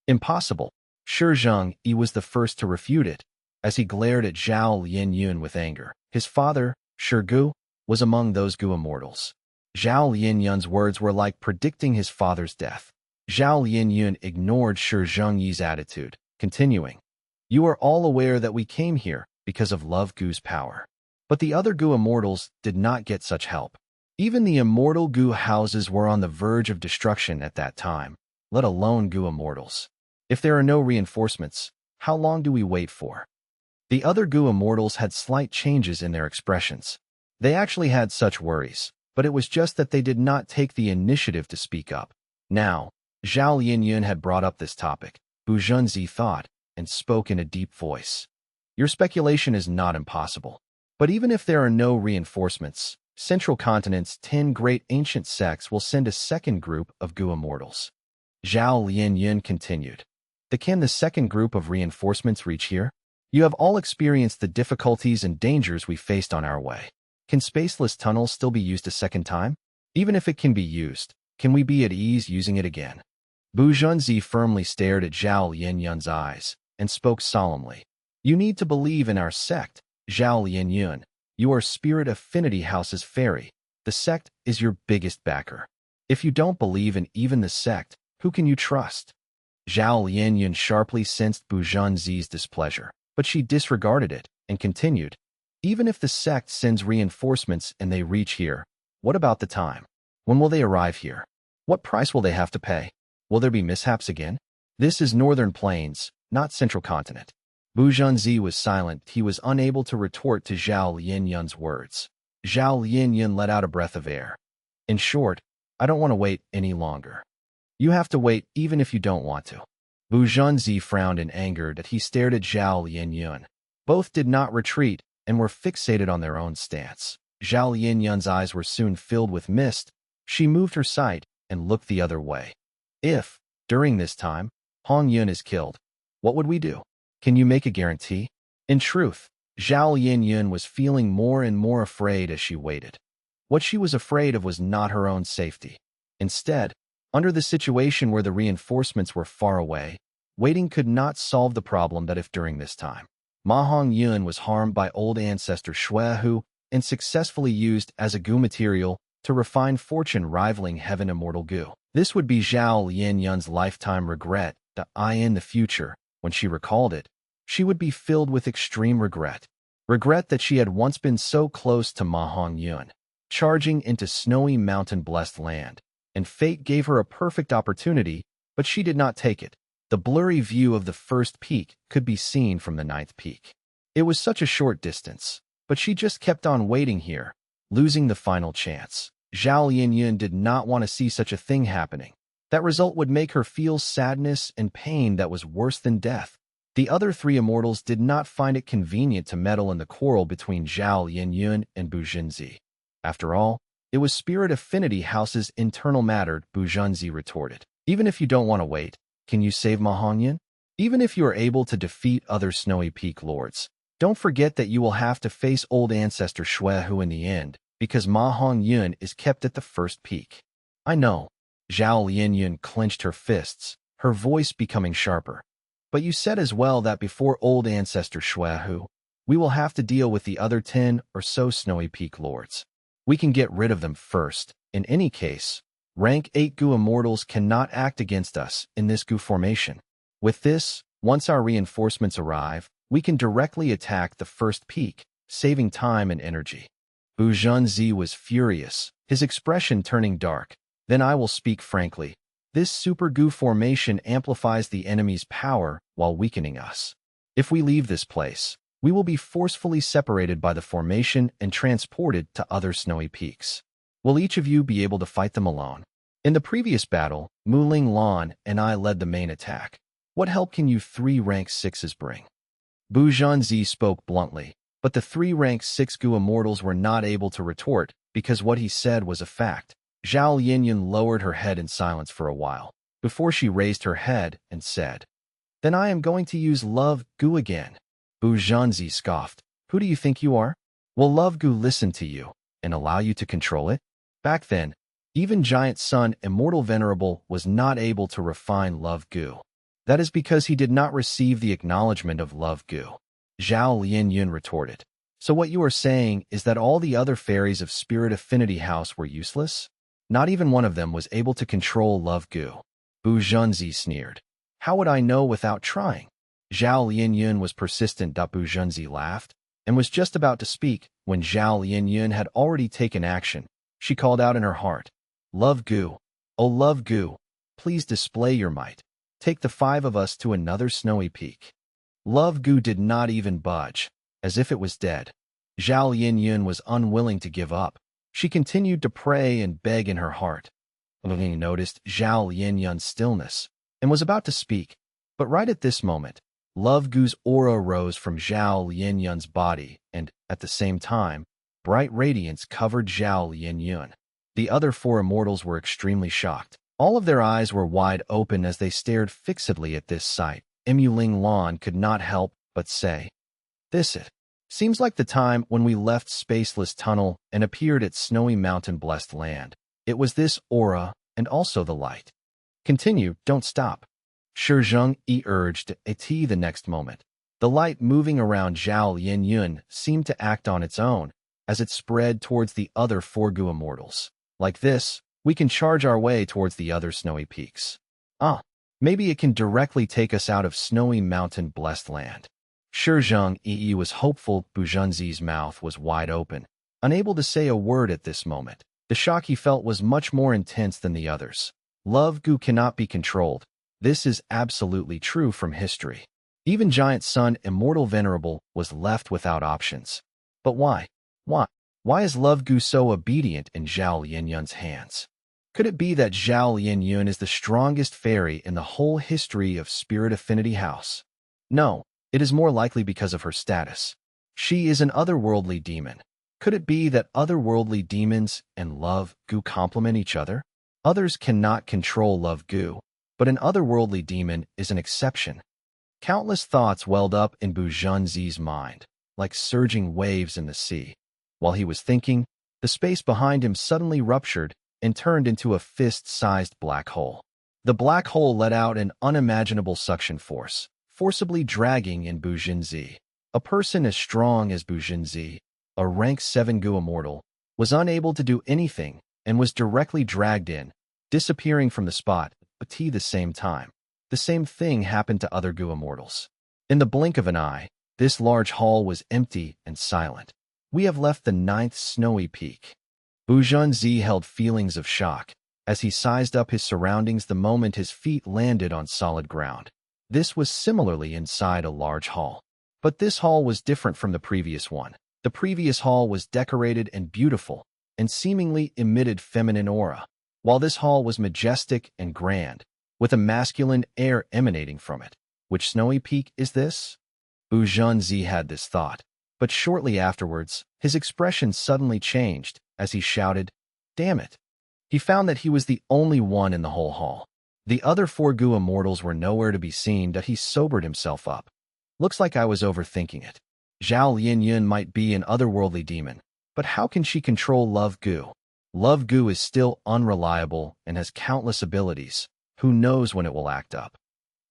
Impossible. Shi Zheng was the first to refute it, as he glared at Zhao Lianyun with anger. His father, Shi Gu, was among those Gu immortals. Zhao Lianyun's words were like predicting his father's death. Zhao Lianyun ignored Shi Zheng's attitude, continuing. You are all aware that we came here because of Love Gu's power. But the other Gu immortals did not get such help. Even the immortal Gu houses were on the verge of destruction at that time, let alone Gu immortals. If there are no reinforcements, how long do we wait for? The other Gu immortals had slight changes in their expressions. They actually had such worries, but it was just that they did not take the initiative to speak up. Now, Zhao Lianyun had brought up this topic. Bu Zhenzi thought and spoke in a deep voice. Your speculation is not impossible. But even if there are no reinforcements, Central Continent's 10 great ancient sects will send a second group of Gu immortals. Zhao Lianyun continued. Can the second group of reinforcements reach here? You have all experienced the difficulties and dangers we faced on our way. Can spaceless tunnels still be used a second time? Even if it can be used, can we be at ease using it again? Bu Zhenzi firmly stared at Zhao Lianyun's eyes and spoke solemnly. You need to believe in our sect, Zhao Lianyun. You are Spirit Affinity House's fairy. The sect is your biggest backer. If you don't believe in even the sect, who can you trust? Zhao Lianyun sharply sensed Bu Zhenzi's displeasure, but she disregarded it and continued. Even if the sect sends reinforcements and they reach here, what about the time? When will they arrive here? What price will they have to pay? Will there be mishaps again? This is Northern Plains, not Central Continent. Bu Zhenzi was silent. He was unable to retort to Zhao Lianyun's words. Zhao Lianyun let out a breath of air. In short, I don't want to wait any longer. You have to wait even if you don't want to. Bu Zhenzi frowned in anger that he stared at Zhao Lianyun. Both did not retreat, and were fixated on their own stance. Zhao Linyun's eyes were soon filled with mist. She moved her sight and looked the other way. If, during this time, Hong Yun is killed, what would we do? Can you make a guarantee? In truth, Zhao Linyun was feeling more and more afraid as she waited. What she was afraid of was not her own safety. Instead, under the situation where the reinforcements were far away, waiting could not solve the problem that if during this time, Ma Hongyun was harmed by old ancestor Shuehu and successfully used as a goo material to refine fortune rivaling heaven immortal goo. This would be Zhao Linyun's lifetime regret that in the future, when she recalled it, she would be filled with extreme regret. Regret that she had once been so close to Ma Hongyun, charging into snowy mountain-blessed land, and fate gave her a perfect opportunity, but she did not take it. The blurry view of the first peak could be seen from the 9th peak. It was such a short distance, but she just kept on waiting here, losing the final chance. Zhao Linyun did not want to see such a thing happening. That result would make her feel sadness and pain that was worse than death. The other 3 immortals did not find it convenient to meddle in the quarrel between Zhao Linyun and Bu Zhenzi. After all, it was Spirit Affinity House's internal matter, Bu Zhenzi retorted. Even if you don't want to wait, can you save Ma Hongyun? Even if you are able to defeat other Snowy Peak lords, don't forget that you will have to face old ancestor Shuehu in the end, because Ma Hongyun is kept at the first peak. I know. Zhao Linyun clenched her fists, her voice becoming sharper. But you said as well that before old ancestor Shuehu, we will have to deal with the other 10 or so Snowy Peak lords. We can get rid of them first. In any case, rank 8 Gu immortals cannot act against us in this Gu formation. With this, once our reinforcements arrive, we can directly attack the first peak, saving time and energy. Bu Zhenzi was furious, his expression turning dark. Then I will speak frankly. This super Gu formation amplifies the enemy's power while weakening us. If we leave this place, we will be forcefully separated by the formation and transported to other snowy peaks. Will each of you be able to fight them alone? In the previous battle, Mu Ling Lan and I led the main attack. What help can you 3 rank 6s bring? Bu Zhenzi spoke bluntly, but the 3 rank 6 Gu immortals were not able to retort because what he said was a fact. Zhao Linyun lowered her head in silence for a while, before she raised her head and said, "Then I am going to use Love Gu again." Bu Zhenzi scoffed. "Who do you think you are? Will Love Gu listen to you and allow you to control it?" Back then, even Giant Sun Immortal Venerable was not able to refine Love Gu. That is because he did not receive the acknowledgement of Love Gu. Zhao Linyun retorted. So what you are saying is that all the other fairies of Spirit Affinity House were useless? Not even one of them was able to control Love Gu. Bu Zhenzi sneered. How would I know without trying? Zhao Linyun was persistent. Bu Zhenzi laughed, and was just about to speak when Zhao Linyun had already taken action. She called out in her heart, "Love Gu, oh Love Gu, please display your might. Take the 5 of us to another snowy peak." Love Gu did not even budge, as if it was dead. Zhao Linyun was unwilling to give up. She continued to pray and beg in her heart. Ling noticed Zhao Linyun's stillness and was about to speak, but right at this moment, Love Gu's aura rose from Zhao Linyun's body and, at the same time, bright radiance covered Zhao Linyun. The other 4 immortals were extremely shocked. All of their eyes were wide open as they stared fixedly at this sight. Mu Ling Lan could not help but say, "This it seems like the time when we left Spaceless Tunnel and appeared at snowy mountain-blessed land. It was this aura and also the light. Continue, don't stop." Shizheng Yi urged the next moment. The light moving around Zhao Linyun seemed to act on its own as it spread towards the other 4 Gu immortals. Like this, we can charge our way towards the other snowy peaks. Maybe it can directly take us out of snowy mountain-blessed land. Shizheng Yi was hopeful. Bu Zhenzi's mouth was wide open, unable to say a word at this moment. The shock he felt was much more intense than the others. Love Gu cannot be controlled. This is absolutely true from history. Even Giant Sun Immortal Venerable was left without options. But why? Why is Love Gu so obedient in Zhao Linyun's hands? Could it be that Zhao Linyun is the strongest fairy in the whole history of Spirit Affinity House? No, it is more likely because of her status. She is an otherworldly demon. Could it be that otherworldly demons and love goo complement each other? Others cannot control love goo, but an otherworldly demon is an exception. Countless thoughts welled up in Bu Junzi's mind, like surging waves in the sea. While he was thinking, the space behind him suddenly ruptured and turned into a fist-sized black hole. The black hole let out an unimaginable suction force, forcibly dragging in Bu Junzi. A person as strong as Bu Junzi, a rank 7 Gu immortal, was unable to do anything and was directly dragged in, disappearing from the spot, but at the same time. The same thing happened to other Gu immortals. In the blink of an eye, this large hall was empty and silent. We have left the 9th snowy peak. Bu Junzi held feelings of shock as he sized up his surroundings the moment his feet landed on solid ground. This was similarly inside a large hall. But this hall was different from the previous one. The previous hall was decorated and beautiful, and seemingly emitted feminine aura, while this hall was majestic and grand, with a masculine air emanating from it. Which snowy peak is this? Bu Junzi had this thought, but shortly afterwards, his expression suddenly changed as he shouted, "Damn it!" He found that he was the only one in the whole hall. The other 4 Gu immortals were nowhere to be seen. That he sobered himself up. Looks like I was overthinking it. Zhao Lianyun might be an otherworldly demon, but how can she control Love Gu? Love Gu is still unreliable and has countless abilities. Who knows when it will act up?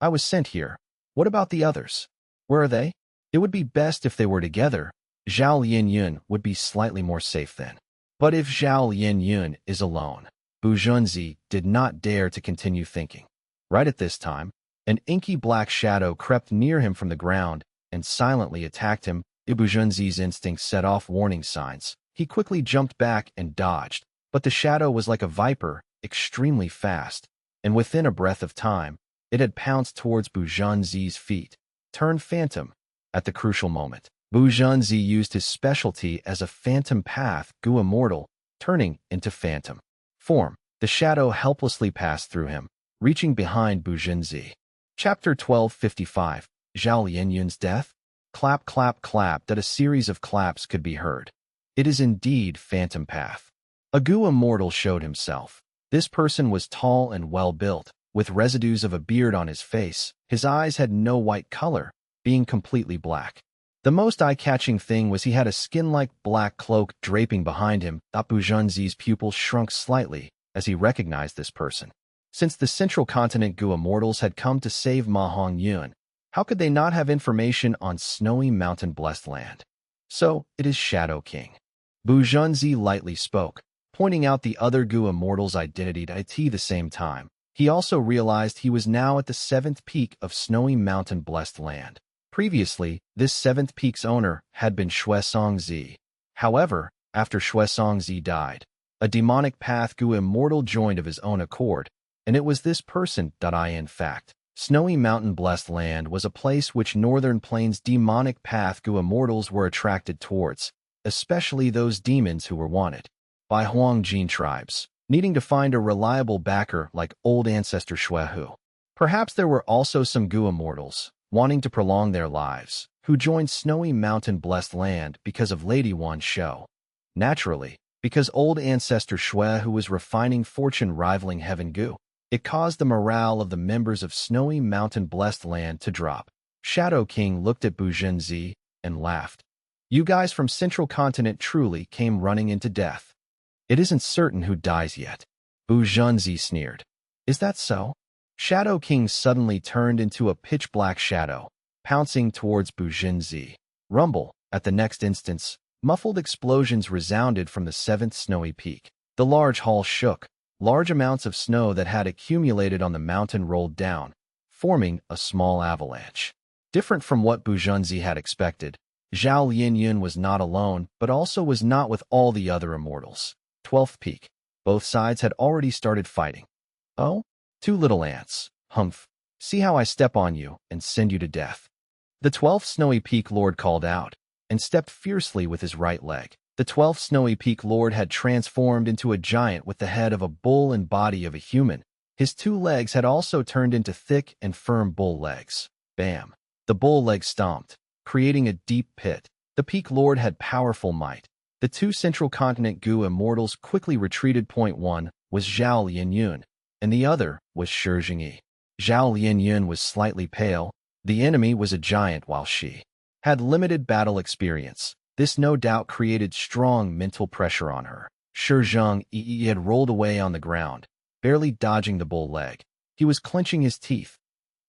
I was sent here. What about the others? Where are they? It would be best if they were together. Zhao Lianyun would be slightly more safe then. But if Zhao Lianyun is alone, Bu Junzi did not dare to continue thinking. Right at this time, an inky black shadow crept near him from the ground and silently attacked him. Bu Junzi's instincts set off warning signs. He quickly jumped back and dodged, but the shadow was like a viper, extremely fast, and within a breath of time, it had pounced towards Bu Junzi's feet, turned phantom. At the crucial moment, Bu Junzi used his specialty as a phantom path Gu immortal, turning into phantom form. The shadow helplessly passed through him, reaching behind Bu Junzi. Chapter 1255, Zhao Lianyun's death? Clap, clap, clap. That a series of claps could be heard. It is indeed phantom path. A Gu immortal showed himself. This person was tall and well-built, with residues of a beard on his face. His eyes had no white color, being completely black. The most eye-catching thing was he had a skin-like black cloak draping behind him. Bu Junzi's pupils shrunk slightly as he recognized this person. Since the Central Continent Gu immortals had come to save Ma Hongyun, how could they not have information on snowy mountain-blessed land? So, it is Shadow King. Bu Junzi lightly spoke, pointing out the other Gu immortal's identity at the same time. He also realized he was now at the 7th peak of snowy mountain-blessed land. Previously, this 7th peak's owner had been Shuesongzi. However, after Shuesongzi died, a demonic path Gu immortal joined of his own accord, and it was this person. In fact, snowy mountain-blessed land was a place which Northern Plains demonic path Gu immortals were attracted towards, especially those demons who were wanted by Huangjin tribes, needing to find a reliable backer like old ancestor Shuehu. Perhaps there were also some Gu immortals, wanting to prolong their lives, who joined snowy mountain-blessed land because of Lady Wan's show. Naturally, because old ancestor Shuehu was refining fortune rivaling Heaven Gu, it caused the morale of the members of snowy mountain-blessed land to drop. Shadow King looked at Bu Junzi and laughed. You guys from Central Continent truly came running into death. It isn't certain who dies yet. Bu Junzi sneered. Is that so? Shadow King suddenly turned into a pitch-black shadow, pouncing towards Bu Junzi. Rumble. At the next instance, muffled explosions resounded from the 7th snowy peak. The large hall shook. Large amounts of snow that had accumulated on the mountain rolled down, forming a small avalanche. Different from what Bu Junzi had expected, Zhao Lianyun was not alone, but also was not with all the other immortals. 12th peak. Both sides had already started fighting. Oh? 2 little ants. Humph. See how I step on you and send you to death. The 12th snowy peak lord called out, and stepped fiercely with his right leg. The 12th snowy peak lord had transformed into a giant with the head of a bull and body of a human. His 2 legs had also turned into thick and firm bull legs. Bam! The bull leg stomped, creating a deep pit. The Peak Lord had powerful might. The two Central Continent Gu immortals quickly retreated. Point one was Zhao Lianyun, and the other was Shi Jingyi. Zhao Lianyun was slightly pale. The enemy was a giant while she had limited battle experience. This no doubt created strong mental pressure on her. Shi Jingyi had rolled away on the ground, barely dodging the bull leg. He was clenching his teeth.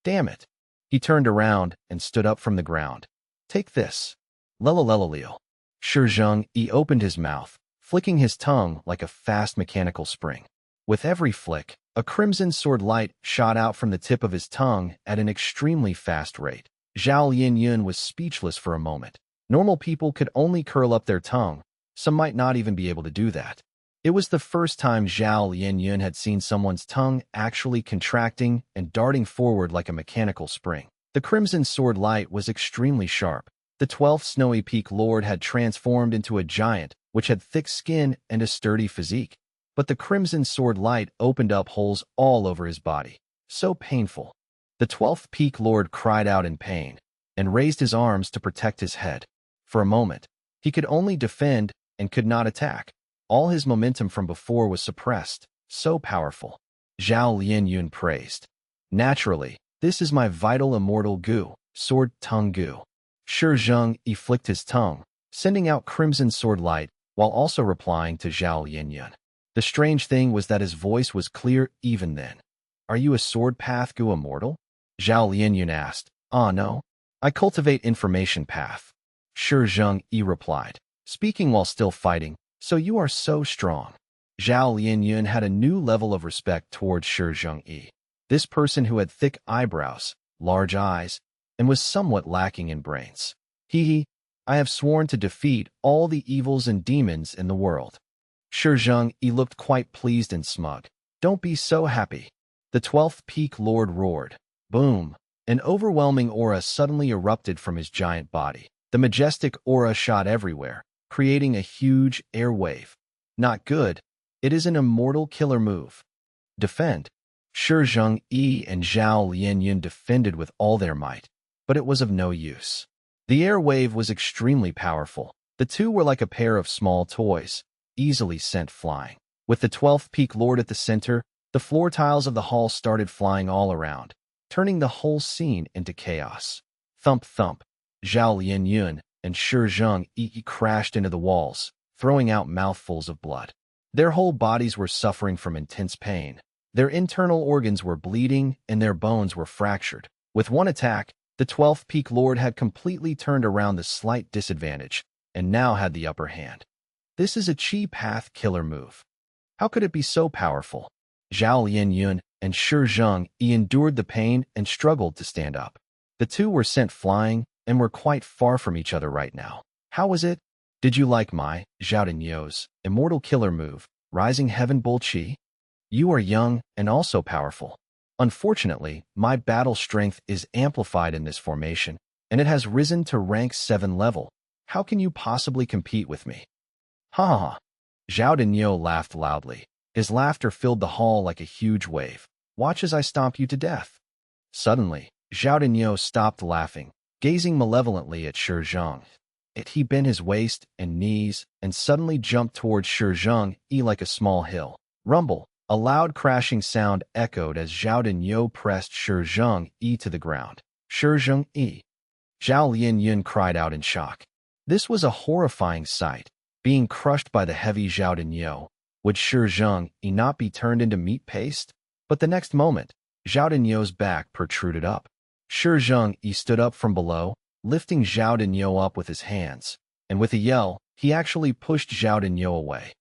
Damn it. He turned around and stood up from the ground. Take this. Leleleleleel. Shi Jingyi opened his mouth, flicking his tongue like a fast mechanical spring. With every flick, a crimson sword light shot out from the tip of his tongue at an extremely fast rate. Zhao Lianyun was speechless for a moment. Normal people could only curl up their tongue. Some might not even be able to do that. It was the first time Zhao Lianyun had seen someone's tongue actually contracting and darting forward like a mechanical spring. The crimson sword light was extremely sharp. The 12th Snowy Peak Lord had transformed into a giant, which had thick skin and a sturdy physique. But the crimson sword light opened up holes all over his body. So painful. The 12th Peak Lord cried out in pain and raised his arms to protect his head. For a moment, he could only defend and could not attack. All his momentum from before was suppressed. So powerful. Zhao Lianyun praised. Naturally, this is my vital immortal Gu, sword tongue Gu. Shi Jingyi flicked his tongue, sending out crimson sword light, while also replying to Zhao Lianyun. The strange thing was that his voice was clear even then. Are you a sword path Gu immortal? Zhao Lianyun asked. No. I cultivate information path. Shi Jingyi replied, speaking while still fighting. So you are so strong. Zhao Lianyun had a new level of respect towards Shi Jingyi. This person who had thick eyebrows, large eyes, and was somewhat lacking in brains. I have sworn to defeat all the evils and demons in the world. Shi Jingyi looked quite pleased and smug. Don't be so happy. The 12th Peak Lord roared. Boom! An overwhelming aura suddenly erupted from his giant body. The majestic aura shot everywhere, creating a huge air wave. Not good. It is an immortal killer move. Defend. Shi Jingyi and Zhao Lianyun defended with all their might, but it was of no use. The air wave was extremely powerful. The two were like a pair of small toys, easily sent flying. With the 12th Peak Lord at the center, the floor tiles of the hall started flying all around, turning the whole scene into chaos. Thump thump. Zhao Lianyun and Shi Jingyi crashed into the walls, throwing out mouthfuls of blood. Their whole bodies were suffering from intense pain. Their internal organs were bleeding and their bones were fractured. With one attack, the 12th Peak Lord had completely turned around the slight disadvantage and now had the upper hand. This is a chi path killer move. How could it be so powerful? Zhao Lianyun and Shi Jingyi endured the pain and struggled to stand up. The two were sent flying and were quite far from each other right now. How was it? Did you like my, Zhao Dinyo's, immortal killer move, Rising Heaven Bull Chi? You are young and also powerful. Unfortunately, my battle strength is amplified in this formation, and it has risen to rank 7 level. How can you possibly compete with me? Ha ha ha. Zhao Dinyo laughed loudly. His laughter filled the hall like a huge wave. Watch as I stomp you to death. Suddenly, Zhao Dinyo stopped laughing, gazing malevolently at Shi Jingyi. He bent his waist and knees and suddenly jumped towards Shi Jingyi like a small hill. Rumble. A loud crashing sound echoed as Zhao Dinyo pressed Shi Jingyi to the ground. Shi Jingyi. Zhao Lianyun cried out in shock. This was a horrifying sight. Being crushed by the heavy Zhao Dinyo, would Shi Jingyi not be turned into meat paste? But the next moment, Zhao Dinyo's back protruded up. Shi Jingyi stood up from below, lifting Zhao Dinyo up with his hands, and with a yell, he actually pushed Zhao Dinyo away.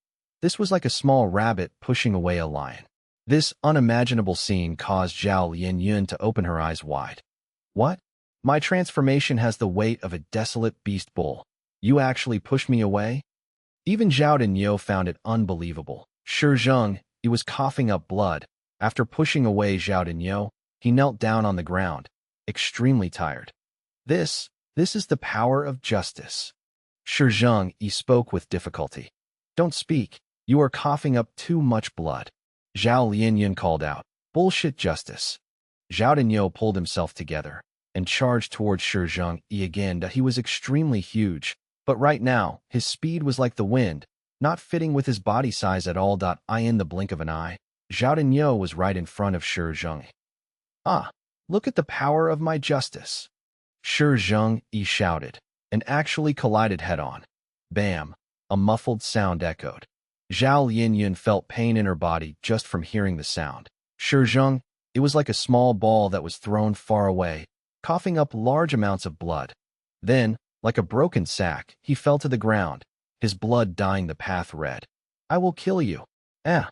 This was like a small rabbit pushing away a lion. This unimaginable scene caused Zhao Lianyun to open her eyes wide. What? My transformation has the weight of a desolate beast bull. You actually pushed me away? Even Zhao Dinyo found it unbelievable. Shi Jingyi was coughing up blood. After pushing away Zhao Dinyo, he knelt down on the ground, extremely tired. This is the power of justice. Shi Jingyi spoke with difficulty. Don't speak. You are coughing up too much blood. Zhao Lianyun called out. Bullshit justice. Zhao Dinyo pulled himself together and charged towards Shi Jingyi again. He was extremely huge, But right now, his speed was like the wind, not fitting with his body size at all. In the blink of an eye, Zhao Denyo was right in front of Shi Zheng. Ah, look at the power of my justice. Shi Zheng shouted, and actually collided head-on. Bam! A muffled sound echoed. Zhao Linyun felt pain in her body just from hearing the sound. Shi Zheng, it was like a small ball that was thrown far away, coughing up large amounts of blood. Then, like a broken sack, he fell to the ground, his blood dyeing the path red. I will kill you. Eh.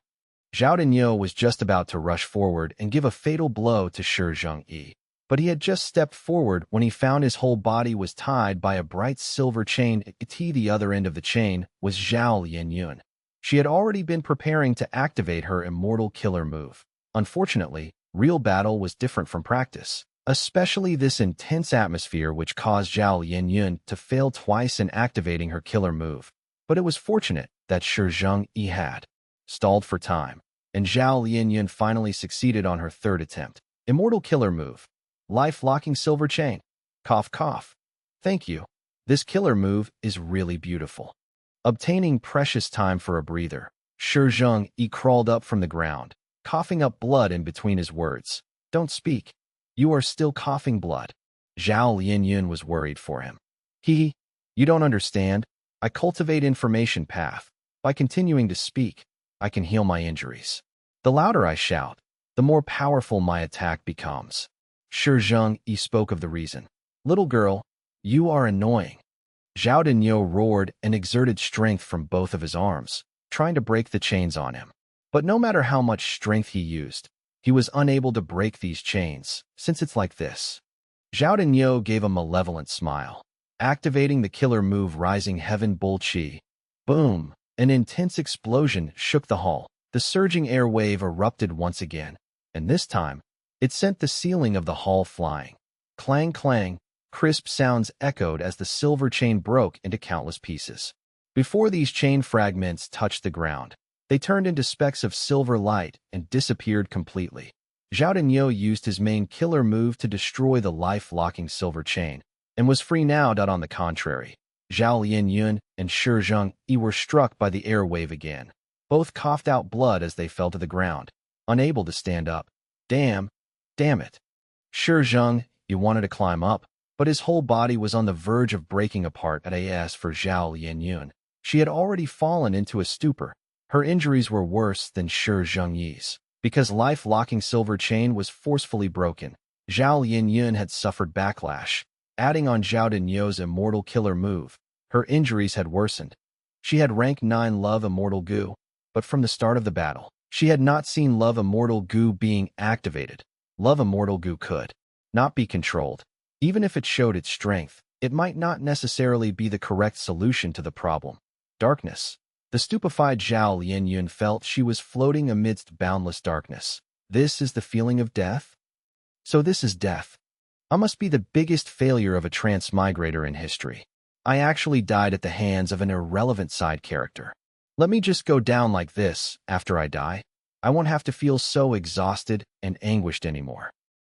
Zhao Denyo was just about to rush forward and give a fatal blow to Shi Zheng, but he had just stepped forward when he found his whole body was tied by a bright silver chain. At the other end of the chain was Zhao Linyun. She had already been preparing to activate her immortal killer move. Unfortunately, real battle was different from practice, especially this intense atmosphere which caused Zhao Linyun to fail twice in activating her killer move. But it was fortunate that Shi Zheng had stalled for time, and Zhao Linyun finally succeeded on her third attempt. Immortal killer move. Life-locking silver chain. Cough, cough. Thank you. This killer move is really beautiful. Obtaining precious time for a breather, Shi Zheng crawled up from the ground, coughing up blood in between his words. Don't speak. You are still coughing blood. Zhao Linyun was worried for him. You don't understand. I cultivate information path. By continuing to speak, I can heal my injuries. The louder I shout, the more powerful my attack becomes. Shi Zheng spoke of the reason. Little girl, you are annoying. Zhao Denyo roared and exerted strength from both of his arms, trying to break the chains on him. But no matter how much strength he used, he was unable to break these chains, since it's like this. Zhao Denyo gave a malevolent smile, activating the killer move Rising Heaven Bull Chi. Boom! An intense explosion shook the hall. The surging air wave erupted once again, and this time, it sent the ceiling of the hall flying. Clang, clang, crisp sounds echoed as the silver chain broke into countless pieces. Before these chain fragments touched the ground, they turned into specks of silver light and disappeared completely. Zhao Denyo used his main killer move to destroy the life-locking silver chain, and was free now. On the contrary, Zhao Linyun and Shi Zheng were struck by the air wave again. Both coughed out blood as they fell to the ground, unable to stand up. Damn it. Shi Zheng, wanted to climb up, but his whole body was on the verge of breaking apart. As for Zhao Linyun, she had already fallen into a stupor. Her injuries were worse than Shi Zheng's, because life-locking silver chain was forcefully broken. Zhao Linyun had suffered backlash. Adding on Zhao Denyo's immortal killer move, her injuries had worsened. She had rank 9 Love Immortal Goo, but from the start of the battle, she had not seen Love Immortal Goo being activated. Love Immortal Goo could not be controlled. Even if it showed its strength, it might not necessarily be the correct solution to the problem. Darkness. The stupefied Zhao Linyun felt she was floating amidst boundless darkness. This is the feeling of death? So this is death. I must be the biggest failure of a transmigrator in history. I actually died at the hands of an irrelevant side character. Let me just go down like this after I die. I won't have to feel so exhausted and anguished anymore.